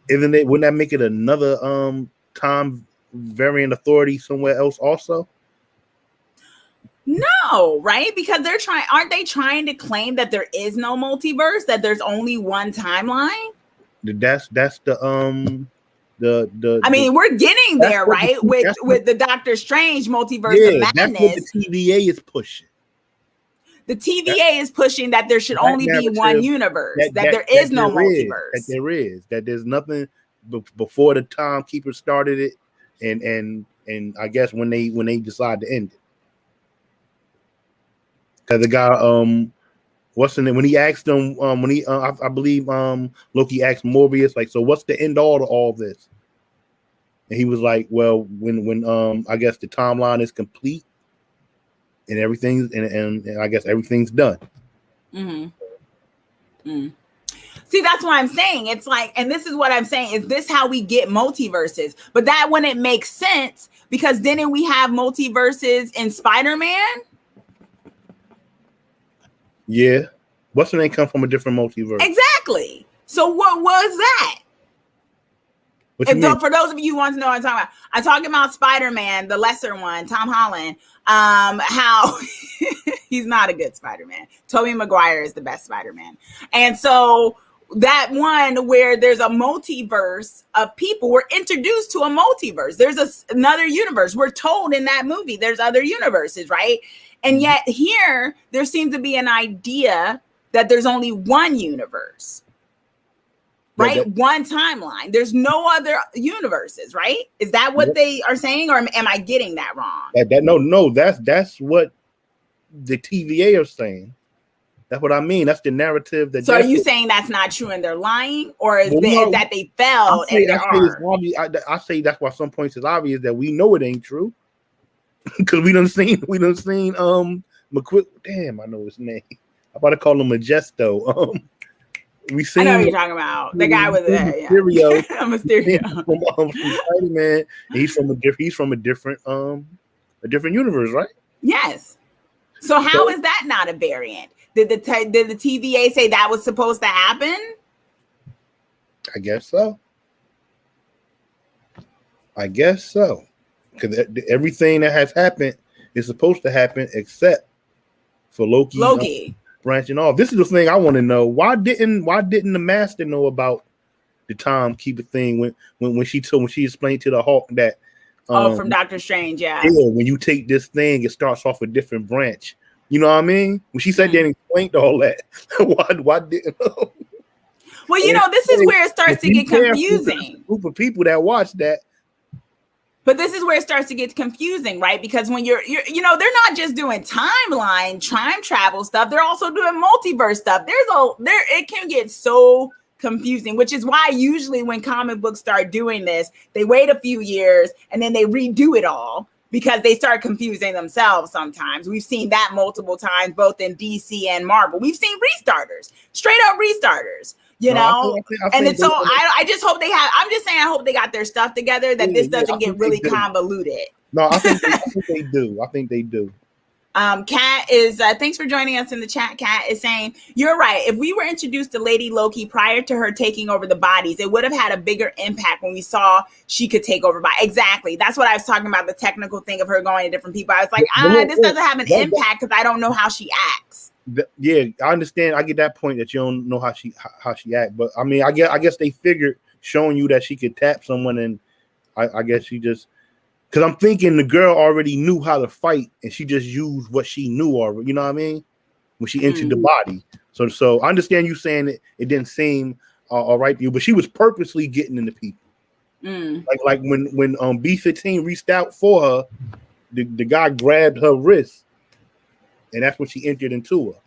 wouldn't that make it another time variant authority somewhere else also? No, right? Because aren't they trying to claim that there is no multiverse, that there's only one timeline? That's the I mean, we're getting there, right? With the Doctor Strange multiverse of madness. That's what the TVA is pushing. The TVA is pushing that there should only be one universe, that there is no multiverse. That there's nothing before the timekeeper started it, and I guess when they decide to end it. Because the guy, what's the name? When he asked him, I believe Loki asked Morbius, like, so what's the end all to all this? And he was like, well, when I guess the timeline is complete and everything's and I guess everything's done. Mm-hmm. Mm. See, that's what I'm saying. It's like, and this is what I'm saying, is this how we get multiverses? But that wouldn't make sense, because didn't we have multiverses in Spider-Man? Yeah. What's the name come from a different multiverse? Exactly. So what was that? For those of you who want to know what I'm talking about Spider-Man, the lesser one, Tom Holland, how he's not a good Spider-Man. Tobey Maguire is the best Spider-Man. And so that one where there's a multiverse of people, we're introduced to a multiverse. There's another universe. We're told in that movie there's other universes, right? And yet here, there seems to be an idea that there's only one universe, right? One timeline. There's no other universes, right? Is that what they are saying, or am I getting that wrong? No, that's what the TVA are saying. That's what I mean. That's the narrative. So are you saying that's not true and they're lying, or is that they fell and there are? I say that's why some points is obvious that we know it ain't true. Because we done seen McQuick. Damn, I know his name. I'm about to call him Majesto. We seen. I know what you're talking about. The guy with Mysterio. Mysterio from Spider-Man. He's from a different universe, right? Yes. So how is that not a variant? Did the TVA say that was supposed to happen? I guess so. Because everything that has happened is supposed to happen except for Loki branching off. This is the thing I want to know. Why didn't the Master know about the timekeeper thing when she explained to the Hulk that from Doctor Strange, yeah, when you take this thing, it starts off a different branch. You know what I mean? When she said that and explained all that, why didn't? Well, this is where it starts to get confusing. Group of people that watch that. But this is where it starts to get confusing, right? Because when you're they're not just doing time travel stuff. They're also doing multiverse stuff. It can get so confusing, which is why usually when comic books start doing this, they wait a few years and then they redo it all because they start confusing themselves sometimes. We've seen that multiple times, both in DC and Marvel. We've seen restarters, straight up restarters. I just hope they have. I'm just saying, I hope they got their stuff together. That this doesn't get really convoluted. No, I think they do. I think they do. Kat is thanks for joining us in the chat. Kat is saying you're right. If we were introduced to Lady Loki prior to her taking over the bodies, it would have had a bigger impact when we saw she could take over bodies. Exactly. That's what I was talking about. The technical thing of her going to different people. I was like, this doesn't have an impact because I don't know how she acts. Yeah, I understand. I get that point that you don't know how she act, but I mean, I guess they figured showing you that she could tap someone, and I guess she just, because I'm thinking the girl already knew how to fight, and she just used what she knew already. You know what I mean? When she entered the body, so I understand you saying it didn't seem all right to you, but she was purposely getting into people. Like when B-15 reached out for her, the guy grabbed her wrist. And that's when she entered into her.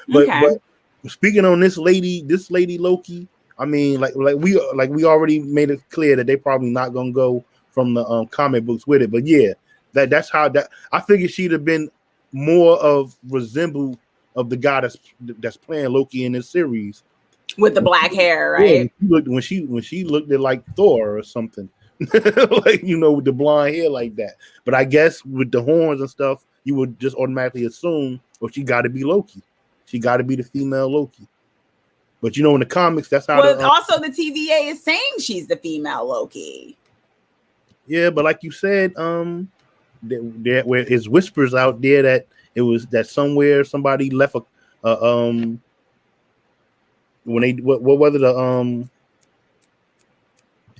But speaking on this lady Loki, I mean, like we already made it clear that they probably not gonna go from the comic books with it. But yeah, that's how that I figured she'd have been more of resemble of the guy that's playing Loki in this series with the black hair, right? Yeah, when she looked at like Thor or something. like, you know, with the blonde hair like that. But I guess with the horns and stuff, you would just automatically assume, well, she got to be Loki. She got to be the female Loki. But you know, in the comics, that's how. Well, also the TVA is saying she's the female Loki. Yeah, but like you said, there where is whispers out there that it was that somewhere somebody left a when they what was it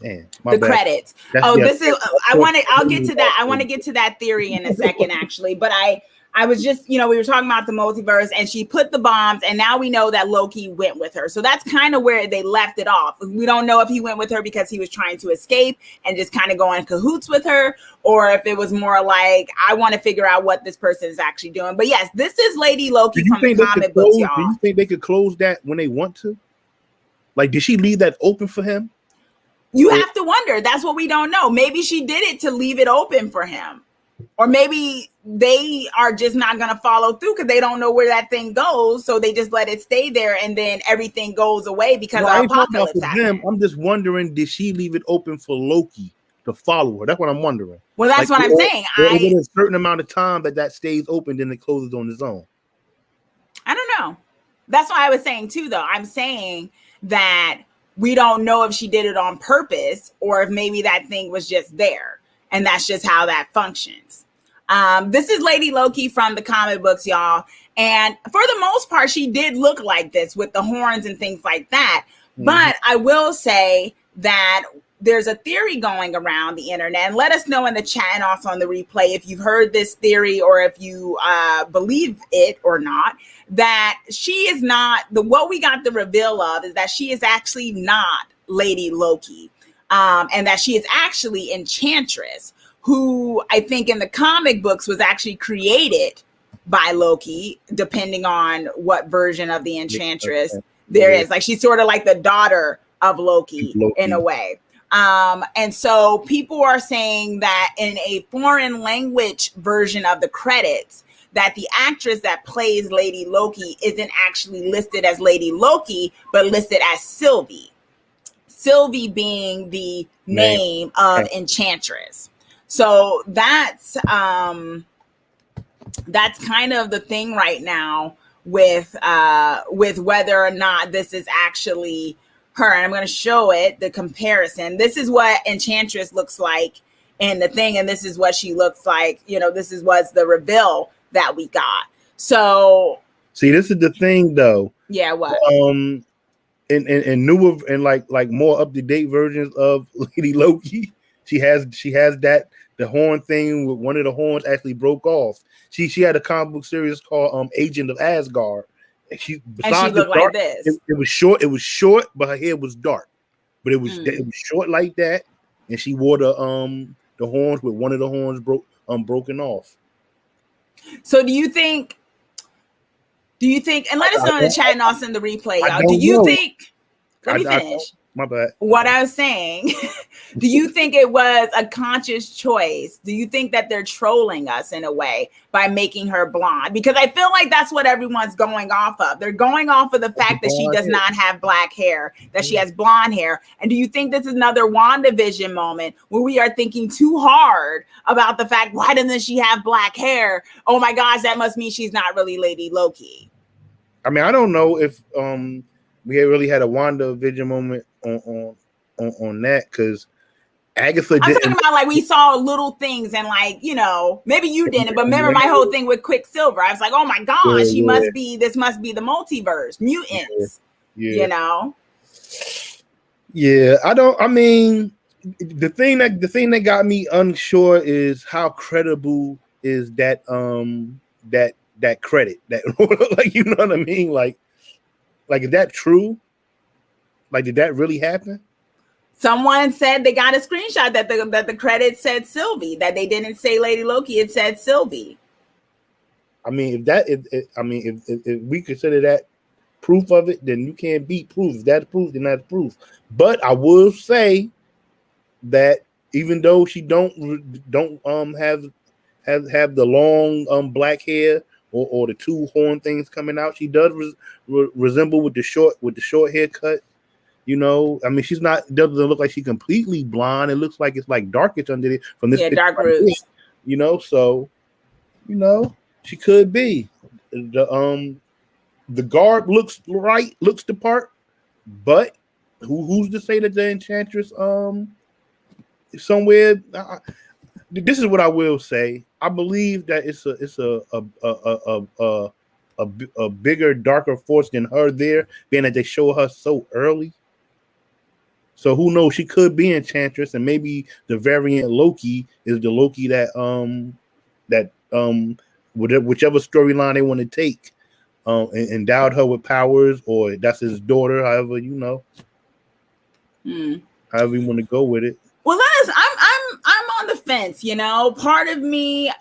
damn, the bad. credits. This is I'll get to that. I want to get to that theory in a second, actually. But I was just, we were talking about the multiverse, and she put the bombs, and now we know that Loki went with her. So that's kind of where they left it off. We don't know if he went with her because he was trying to escape and just kind of go in cahoots with her, or if it was more like, I want to figure out what this person is actually doing. But yes, this is Lady Loki from the comic books, y'all. Do you think they could close that when they want to? Like, did she leave that open for him? You have to wonder. That's what we don't know. Maybe she did it to leave it open for him. Or maybe they are just not going to follow through because they don't know where that thing goes. So they just let it stay there, and then everything goes away because of apocalypse happened. I'm just wondering, did she leave it open for Loki to follow her? That's what I'm wondering. Well, that's what I'm saying. Is it a certain amount of time that stays open, then it closes on its own? I don't know. That's what I was saying too, though. I'm saying that we don't know if she did it on purpose or if maybe that thing was just there. And that's just how that functions. This is Lady Loki from the comic books, y'all. And for the most part, she did look like this with the horns and things like that. Mm-hmm. But I will say that there's a theory going around the internet. And let us know in the chat and also on the replay if you've heard this theory or if you believe it or not, that she is not, what we got the reveal of is that she is actually not Lady Loki. And that she is actually Enchantress, who I think in the comic books was actually created by Loki, depending on what version of the Enchantress there is. Like, she's sort of like the daughter of Loki in a way. And so people are saying that in a foreign language version of the credits, that the actress that plays Lady Loki isn't actually listed as Lady Loki, but listed as Sylvie. Sylvie being the name of Enchantress. So that's kind of the thing right now with whether or not this is actually her. And I'm going to show it, the comparison. This is what Enchantress looks like in the thing, and this is what she looks like. This was the reveal that we got. So see, this is the thing, though. Yeah, what? In newer and like more up to date versions of Lady Loki, she has that the horn thing with one of the horns actually broke off. She had a comic book series called Agent of Asgard. And she looked like this. It was short. It was short, but her hair was dark. But it was short like that, and she wore the horns with one of the horns broken off. So do you think, and let us know in the chat and also in the replay, y'all. Do you think, let me finish. My bad. What I was saying, do you think it was a conscious choice? Do you think that they're trolling us in a way by making her blonde? Because I feel like that's what everyone's going off of. They're going off of the fact that she does not have black hair, that she has blonde hair. And do you think this is another WandaVision moment where we are thinking too hard about the fact, why doesn't she have black hair? Oh my gosh, that must mean she's not really Lady Loki. I mean, I don't know if we really had a WandaVision moment on that, because Agatha didn't. I'm talking about like we saw little things and like, maybe you didn't, but remember my whole thing with Quicksilver. I was like, oh my gosh, this must be the multiverse, mutants, Yeah, I mean, the thing that got me unsure is how credible is that that credit, that like, you know what I mean? Like is that true? Like, did that really happen? Someone said they got a screenshot that the credits said Sylvie, that they didn't say Lady Loki, it said Sylvie. I mean, if we consider that proof of it, then you can't beat proof. If that's proof, then that's proof. But I will say that even though she don't have the long black hair or the two horn things coming out, she does resemble with the short haircut. You know, I mean, she's not, doesn't look like she's completely blonde. It looks like it's like darkish under it from this. Yeah, dark roots. You know, so you know she could be. The garb looks right, looks the part, but who's to say that the Enchantress somewhere? This is what I will say. I believe that it's a bigger, darker force than her there, being that they show her so early. So who knows? She could be Enchantress, and maybe the variant Loki is the Loki that whichever storyline they want to take, endowed her with powers, or that's his daughter. However, you know, however you want to go with it. Well, I'm on the fence. You know, part of me,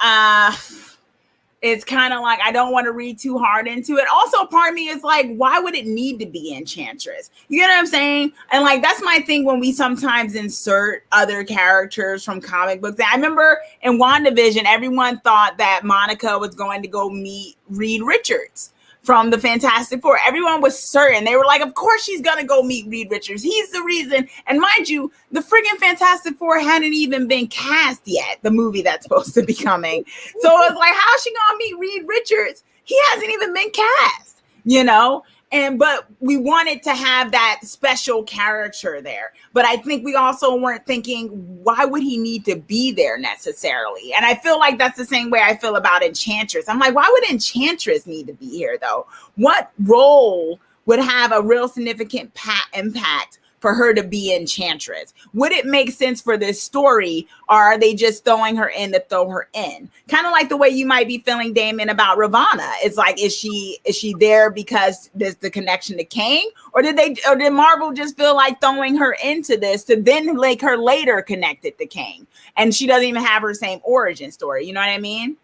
it's kind of like I don't want to read too hard into it. Also, part of me is like, why would it need to be Enchantress? You know what I'm saying? And like that's my thing when we sometimes insert other characters from comic books. I remember in WandaVision, everyone thought that Monica was going to go meet Reed Richards from the Fantastic Four. Everyone was certain. They were like, of course she's going to go meet Reed Richards. He's the reason. And mind you, the friggin' Fantastic Four hadn't even been cast yet, the movie that's supposed to be coming. So it was like, how's she going to meet Reed Richards? He hasn't even been cast, you know? But we wanted to have that special character there. But I think we also weren't thinking, why would he need to be there necessarily? And I feel like that's the same way I feel about Enchantress. I'm like, why would Enchantress need to be here though? What role would have a real significant impact for her to be Enchantress? Would it make sense for this story, or are they just throwing her in to throw her in? Kind of like the way you might be feeling, Damon, about Ravonna. It's like, is she there because there's the connection to Kang, or did Marvel just feel like throwing her into this to then make her later connected to Kang, and she doesn't even have her same origin story? You know what I mean?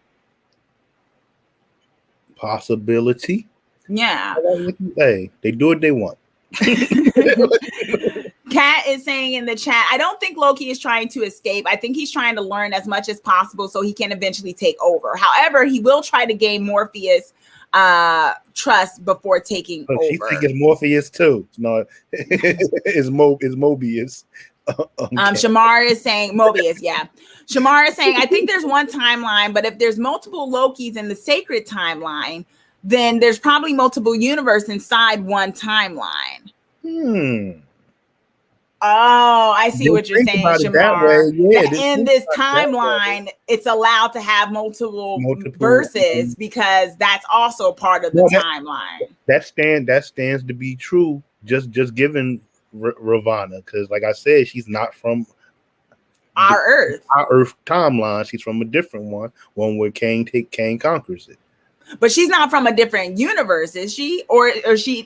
Possibility. Yeah. Hey, they do what they want. Kat is saying in the chat, I don't think Loki is trying to escape. I think he's trying to learn as much as possible so he can eventually take over. However, he will try to gain Morpheus trust before taking over. She thinks it's Morpheus too. No, it's Mobius. Okay. Shamar is saying Mobius, yeah. Shamar is saying, I think there's one timeline, but if there's multiple Lokis in the sacred timeline, then there's probably multiple universe inside one timeline. Oh, I see what you're saying, Shamar. Yeah, in this timeline, it's allowed to have multiple verses because that's also part of the timeline. That stands to be true. Just given Ravonna, because like I said, she's not from our Earth timeline. She's from a different one where Kang conquers it. But she's not from a different universe, is she? Or is she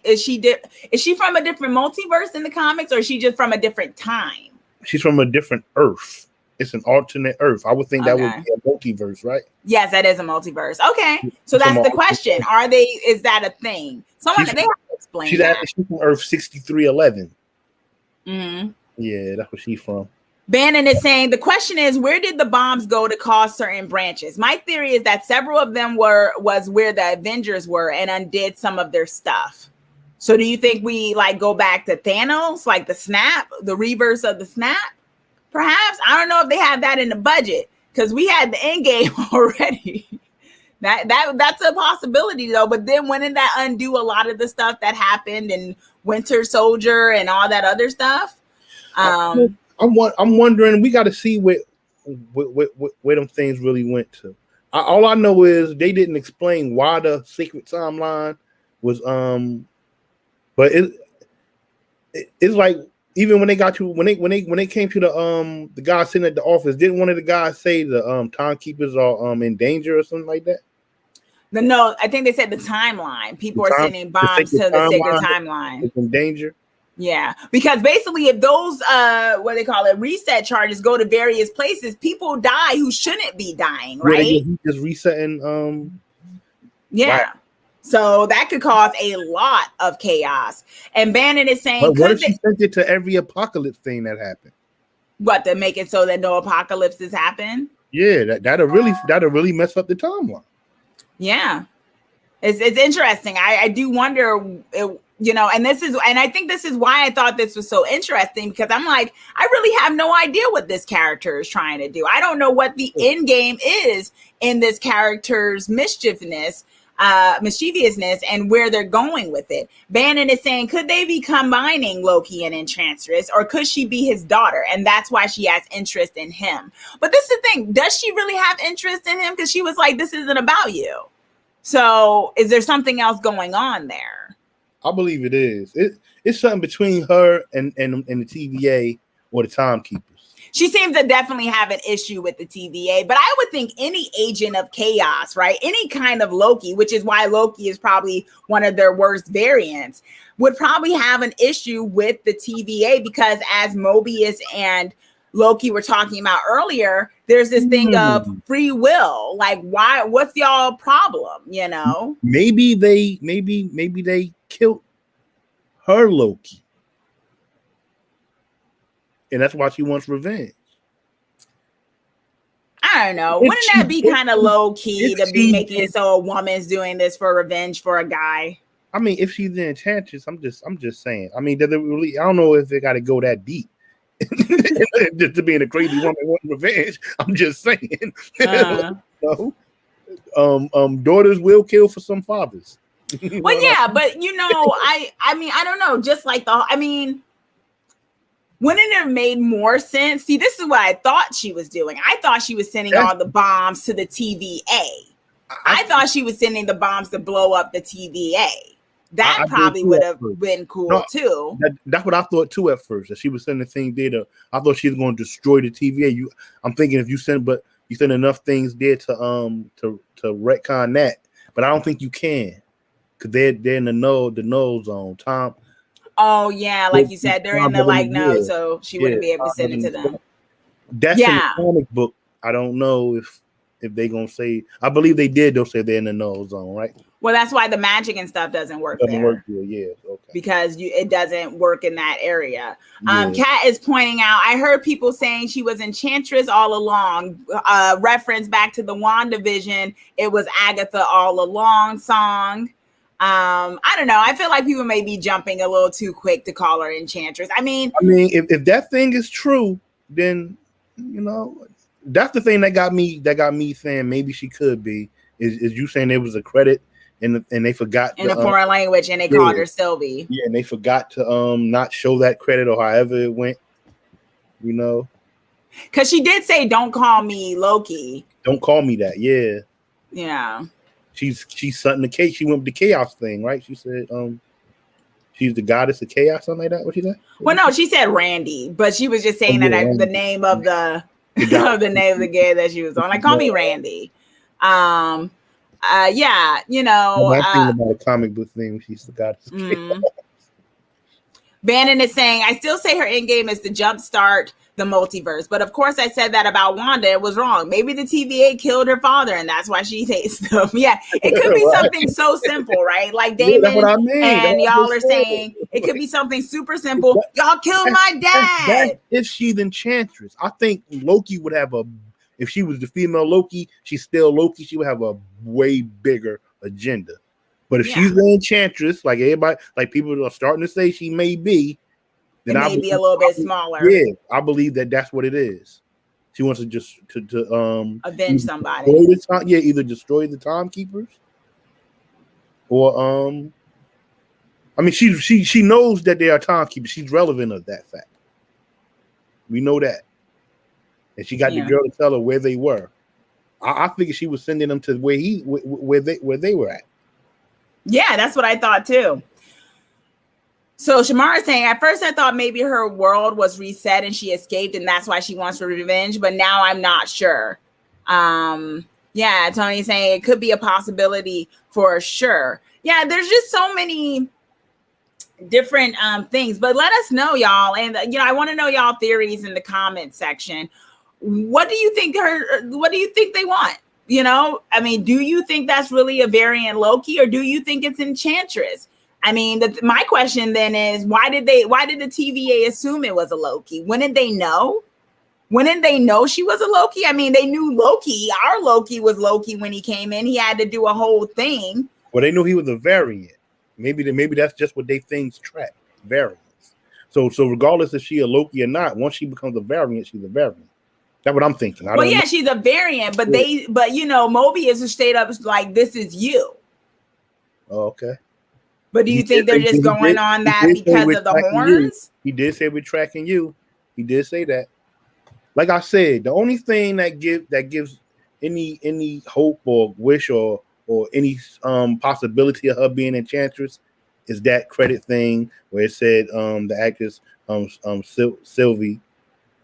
from a different multiverse in the comics, or is she just from a different time? She's from a different Earth. It's an alternate Earth. I would think that would be a multiverse, right? Yes, that is a multiverse. Okay, so that's the question. Is that a thing? They have to explain. She's from Earth 6311. Yeah, that's where she's from. Bannon is saying the question is, where did the bombs go to cause certain branches? My theory is that several of them was where the Avengers were and undid some of their stuff. So do you think we like go back to Thanos, like the snap, the reverse of the snap? Perhaps. I don't know if they have that in the budget because we had the end game already. That's a possibility though. But then wouldn't that undo a lot of the stuff that happened in Winter Soldier and all that other stuff? I'm wondering. We got to see where them things really went to. All I know is they didn't explain why the secret timeline was. But it's like even when they got to when they came to the guy sitting at the office, didn't one of the guys say the timekeepers are in danger or something like that? No, I think they said the timeline. People are sending bombs to the sacred timeline. It's in danger. Yeah, because basically if those what they call it reset charges go to various places, people die who shouldn't be dying, right? He's just resetting yeah. Right. So that could cause a lot of chaos. And Bannon is saying, but what if she sent it to every apocalypse thing that happened? What, to make it so that no apocalypses happen? Yeah, that'll really mess up the timeline. Yeah, it's interesting. I do wonder and I think this is why I thought this was so interesting, because I'm like, I really have no idea what this character is trying to do. I don't know what the end game is in this character's mischievousness and where they're going with it. Bannon is saying, could they be combining Loki and Enchantress, or could she be his daughter? And that's why she has interest in him. But this is the thing. Does she really have interest in him? Because she was like, this isn't about you. So is there something else going on there? I believe it is. It's something between her and the TVA or the timekeepers. She seems to definitely have an issue with the TVA, but I would think any agent of chaos, right? Any kind of Loki, which is why Loki is probably one of their worst variants, would probably have an issue with the TVA, because as Mobius and Loki were talking about earlier, there's this thing of free will. Like, why? What's y'all problem? Maybe they killed her Loki, and that's why she wants revenge. I don't know. Wouldn't that be kind of low key to be making it so a woman's doing this for revenge for a guy? I mean, if she's the Enchantress, I'm just saying. I mean, does it really? I don't know if they got to go that deep. Just to being a crazy woman wanting revenge. I'm just saying. Daughters will kill for some fathers. Well, yeah, but I mean, I don't know. Just like wouldn't it have made more sense? See, this is what I thought she was doing. I thought she was sending all the bombs to the TVA. I thought she was sending the bombs to blow up the TVA. That probably would have been cool too. That's what I thought too at first. That she was sending things there. I thought she was going to destroy the TVA. I'm thinking if you send enough things there to retcon that. But I don't think you can, because they're in the no zone. Tom. Oh yeah, like you said, they're in the no, so she wouldn't be able to send it to them. That's in the comic book. I don't know if they gonna say. I believe they did. They'll say they're in the no zone, right? Well, that's why the magic and stuff doesn't work there. Yeah, okay. Because it doesn't work in that area. Kat is pointing out, I heard people saying she was Enchantress all along. Reference back to the WandaVision, it was Agatha all along song. I don't know. I feel like people may be jumping a little too quick to call her Enchantress. I mean, if that thing is true, then that's the thing that got me saying maybe she could be. Is you saying there was a credit and they forgot in a foreign language and they called her Sylvie. Yeah, and they forgot to not show that credit or however it went. Because she did say, "Don't call me Loki. Don't call me that." Yeah. Yeah. She's something the chaos. She went with the chaos thing, right? She said, she's the goddess of chaos, something like that. What she said? Well, no, she said Randy, but she was just saying the name of the name of the game that she was on. Like, call me Randy. I'm thinking about a comic book thing. She's the goddess of chaos. Bannon is saying, I still say her end game is to jumpstart the multiverse. But of course, I said that about Wanda. It was wrong. Maybe the TVA killed her father, and that's why she hates them. Yeah, it could be something so simple, right? Like Damon and y'all are saying, it could be something super simple. Y'all killed my dad. If she's Enchantress, I think Loki would have if she was the female Loki, she's still Loki, she would have a way bigger agenda. But if she's the Enchantress, like everybody, like people are starting to say she may be, then it may be a little bit smaller. Yeah, I believe that's what it is. She wants to just to avenge somebody. Either destroy the timekeepers, or I mean, she knows that they are timekeepers. She's relevant of that fact. We know that, and she got the girl to tell her where they were. I figured she was sending them to where they were at. Yeah, that's what I thought too. So Shamara is saying, at first I thought maybe her world was reset and she escaped and that's why she wants revenge, but now I'm not sure. Yeah, Tony's saying it could be a possibility for sure. Yeah, there's just so many different things, but let us know, y'all. And I want to know y'all theories in the comment section. What do you think they want? I mean, do you think that's really a variant Loki, or do you think it's Enchantress? I mean, my question then is, why did the TVA assume it was a Loki? When did they know? When did they know she was a Loki? I mean, they knew Loki. Our Loki was Loki when he came in. He had to do a whole thing. Well, they knew he was a variant. Maybe that's just what they things track, variants. So regardless if she a Loki or not, once she becomes a variant, she's a variant. That's what I'm thinking. I Well, don't yeah, know. she's a variant, but Mobius is straight up like, this is you. Oh, okay. But do you think they're just going on that because of the horns? He did say we're tracking you. He did say that. Like I said, the only thing that gives any hope or wish or any possibility of her being Enchantress is that credit thing where it said the actress Sylvie,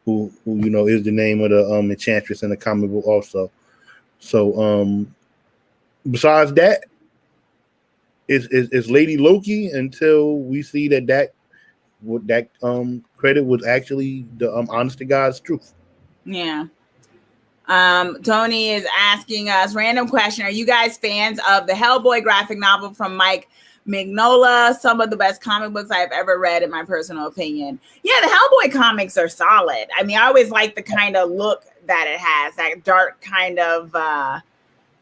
who is the name of the Enchantress in the comic book also. So besides that, it's Lady Loki until we see that credit was actually the honest to God's truth. Yeah. Tony is asking us, random question, are you guys fans of the Hellboy graphic novel from Mike Mignola? Some of the best comic books I've ever read, in my personal opinion. Yeah, the Hellboy comics are solid. I mean, I always like the kind of look that it has, that dark kind of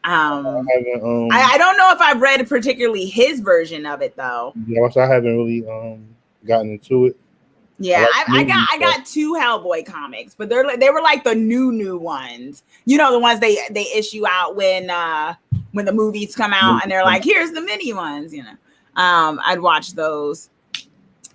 I don't know if I've read particularly his version of it though. Yeah, I haven't really gotten into it. Yeah, I got 2 Hellboy comics, but they were like the new ones. You know, the ones they issue out when the movies come out, and they're like, here's the mini ones. You know, I'd watch those.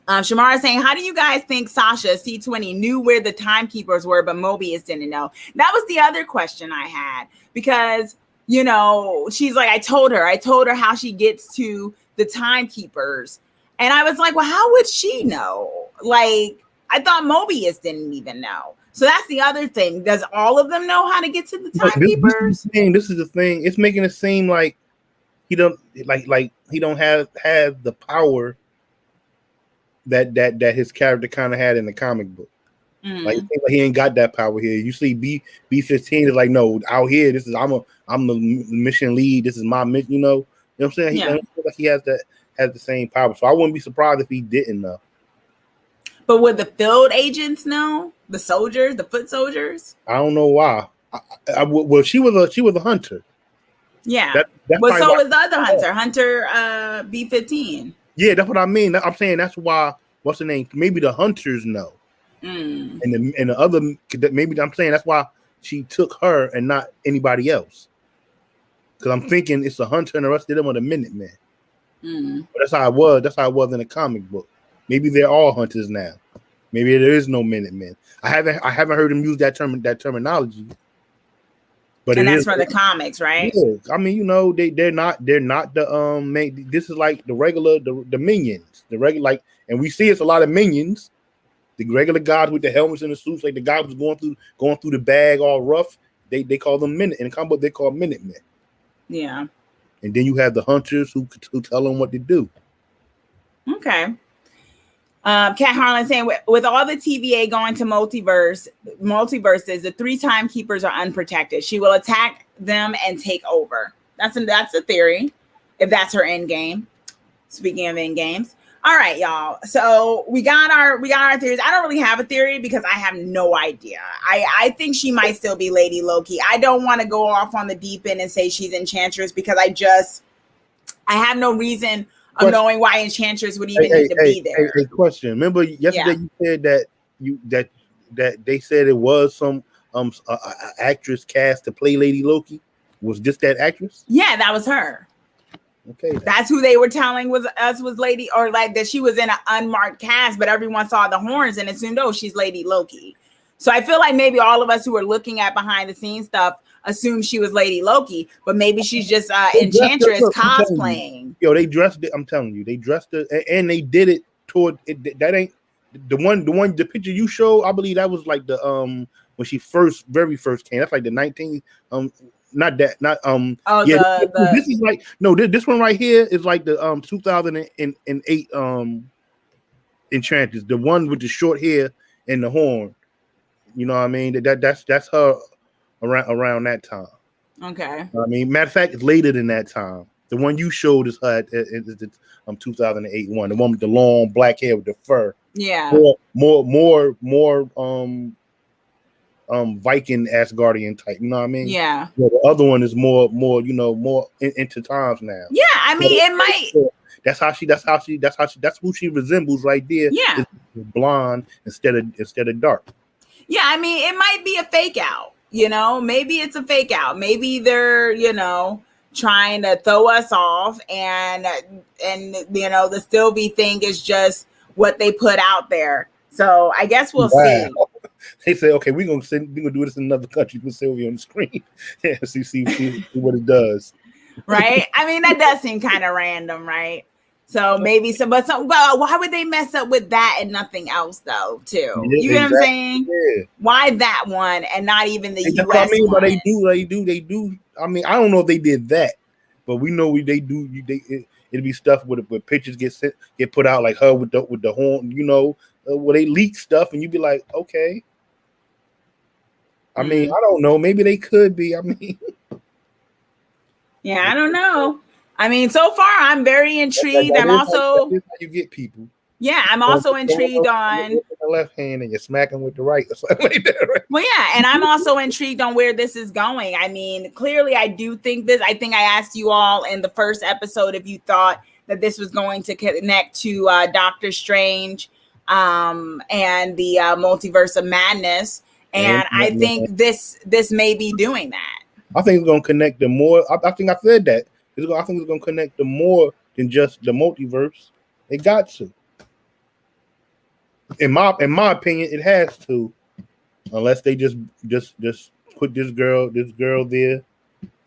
Shamara is saying, how do you guys think Sasha C20 knew where the timekeepers were, but Mobius didn't know? That was the other question I had, because she's like, I told her how she gets to the timekeepers. And I was like, well, how would she know? Like, I thought Mobius didn't even know. So that's the other thing. Does all of them know how to get to the timekeepers? This is the thing. It's making it seem like he don't he don't have the power that his character kind of had in the comic book. Like he ain't got that power here. You see B-15 is like, no, out here, this is I'm the mission lead. This is my mission. You know what I'm saying? He has the same power. So I wouldn't be surprised if he didn't know. But would the field agents know? The soldiers, the foot soldiers? I don't know why. Well, she was a hunter. Yeah. Well, so was the other hunter B-15. Yeah, that's what I mean. I'm saying that's why. What's the name? Maybe the hunters know. And the other, maybe I'm saying that's why she took her and not anybody else. Because I'm thinking it's the hunter and the rest of them are the Minutemen. But that's how it was. That's how it was in the comic book. Maybe they're all hunters now. Maybe there is no Minutemen. I haven't heard them use that terminology. But and that's for the comics, right? Yeah. I mean, they're not the main. This is like the regular the minions. The regular and we see it's a lot of minions. The regular guys with the helmets and the suits, like the guy who's going through the bag all rough. They call them in the comic book. They call Minutemen. Yeah. And then you have the hunters who tell them what to do. Okay. Kat Harlan saying, with all the TVA going to multiverses, the 3 timekeepers are unprotected. She will attack them and take over. That's a theory, if that's her end game. Speaking of end games. All right, y'all. So we got our theories. I don't really have a theory because I have no idea. I think she might still be Lady Loki. I don't want to go off on the deep end and say she's Enchantress because I have no reason of knowing why Enchantress would even need to be there. A question. Remember yesterday you said that they said it was some actress cast to play Lady Loki. Was this that actress? Yeah, that was her. Okay, that's who they were telling was Lady, or like that she was in an unmarked cast, but everyone saw the horns and assumed, oh, she's Lady Loki. So I feel like maybe all of us who are looking at behind the scenes stuff assumed she was Lady Loki, but maybe she's just Enchantress cosplaying. Yo, they dressed it. I'm telling you, they dressed it, and they did it toward it. That ain't the picture you showed. I believe that was like the when she very first came. That's like the 19 this is like this one right here is like the 2008 Enchantress, the one with the short hair and the horn. You know what I mean? That's her around that time. Okay. I mean, matter of fact, it's later than that time. The one you showed is her the 2008 one, the one with the long black hair with the fur. Yeah. More Viking Asgardian type, you know what I mean? Yeah. The other one is more into times now. Yeah, I mean, it might. That's who she resembles right there. Yeah. Is blonde instead of dark. Yeah, I mean, it might be a fake out, you know, maybe it's a fake out. Maybe they're, you know, trying to throw us off, and you know, the Sylvie thing is just what they put out there. So I guess we'll see. They say, okay, we're gonna do this in another country, put Sylvie on the screen. Yeah, see what it does. Right? I mean, that does seem kind of random, right? So maybe but why would they mess up with that and nothing else though, too? Yeah, you get what I'm saying? Yeah. Why that one and not even the US I mean, one? but they do. I mean, I don't know if they did that, but we know they do. It'll be stuff where pictures get put out, like her with the horn, you know, where they leak stuff, and you be like, okay. I mean, I don't know. Maybe they could be. I mean, yeah, I don't know. I mean, so far I'm very intrigued. I'm also how you get people. Yeah, I'm also intrigued on the left hand and you're smacking with the right or something like that. Right? Well, yeah, and I'm also intrigued on where this is going. I mean, clearly I do think this. I think I asked you all in the first episode if you thought that this was going to connect to Doctor Strange and the Multiverse of Madness. And I think this may be doing that. I think it's going to connect them more. I think I said that. I think it's going to connect them more than just the multiverse. It got to. In my opinion, it has to, unless they just put this girl there,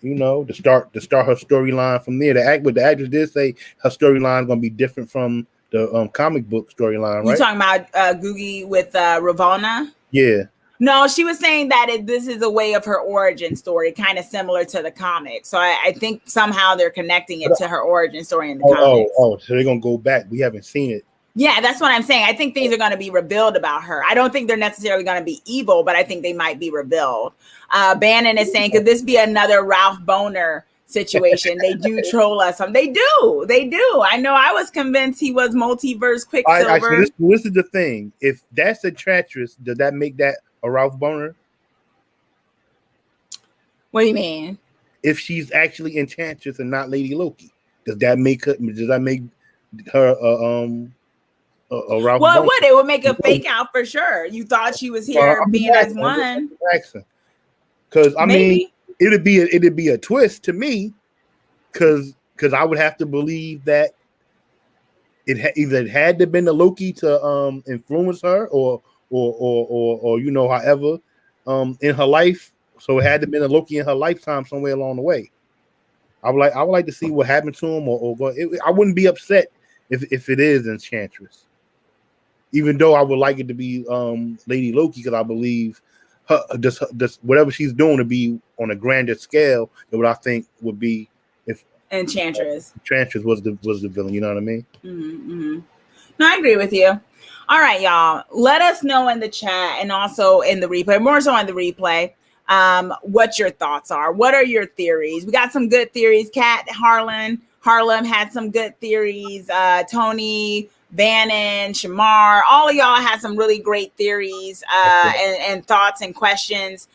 you know, to start her storyline from there. The actress did say her storyline is going to be different from the comic book storyline, right? You talking about Googie with Ravonna? Yeah. No, she was saying that this is a way of her origin story, kind of similar to the comic. So I think somehow they're connecting it to her origin story in the comics. So they're going to go back. We haven't seen it. Yeah, that's what I'm saying. I think things are going to be revealed about her. I don't think they're necessarily going to be evil, but I think they might be revealed. Bannon is saying, could this be another Ralph Boner situation? They do troll us. They do. I know I was convinced he was multiverse Quicksilver. This is the thing. If that's Enchantress, does that make that a Ralph Boner? What do you mean? If she's actually Enchantress and not Lady Loki, does that make her a Ralph Boner? It would make a fake out for sure. You thought she was here being as one. Because I mean, it'd be a twist to me, because I would have to believe that it had to been the Loki to influence her or you know, however in her life. So it had to been a Loki in her lifetime somewhere along the way. I would like to see what happened to him, I wouldn't be upset if it is Enchantress. Even though I would like it to be Lady Loki, because I believe her just whatever she's doing to be on a grander scale than what I think would be if Enchantress was the villain. You know what I mean? Mm-hmm. No, I agree with you. All right, y'all. Let us know in the chat and also in the replay, more so on the replay, what your thoughts are. What are your theories? We got some good theories. Kat Harlem had some good theories. Tony, Bannon, Shamar, all of y'all had some really great theories and thoughts and questions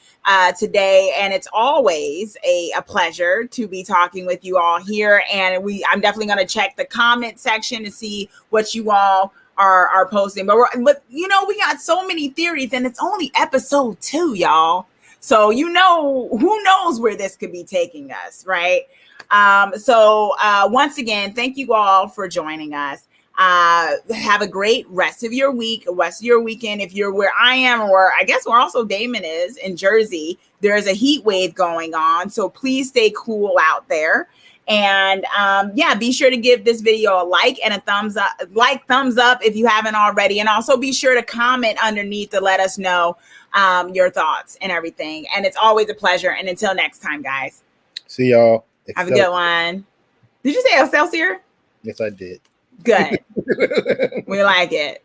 today. And it's always a pleasure to be talking with you all here. And I'm definitely going to check the comment section to see what you all are posting. But you know, we got so many theories and it's only episode 2, y'all. So, you know, who knows where this could be taking us, right? So once again, thank you all for joining us. Have a great rest of your week, rest of your weekend. If you're where I am, or I guess where also Damon is in Jersey, there's a heat wave going on. So please stay cool out there. And be sure to give this video a like and a thumbs up if you haven't already. And also be sure to comment underneath to let us know your thoughts and everything. And it's always a pleasure. And until next time, guys. See y'all. Have a good one. Did you say Excelsior? Yes, I did. Good. We like it.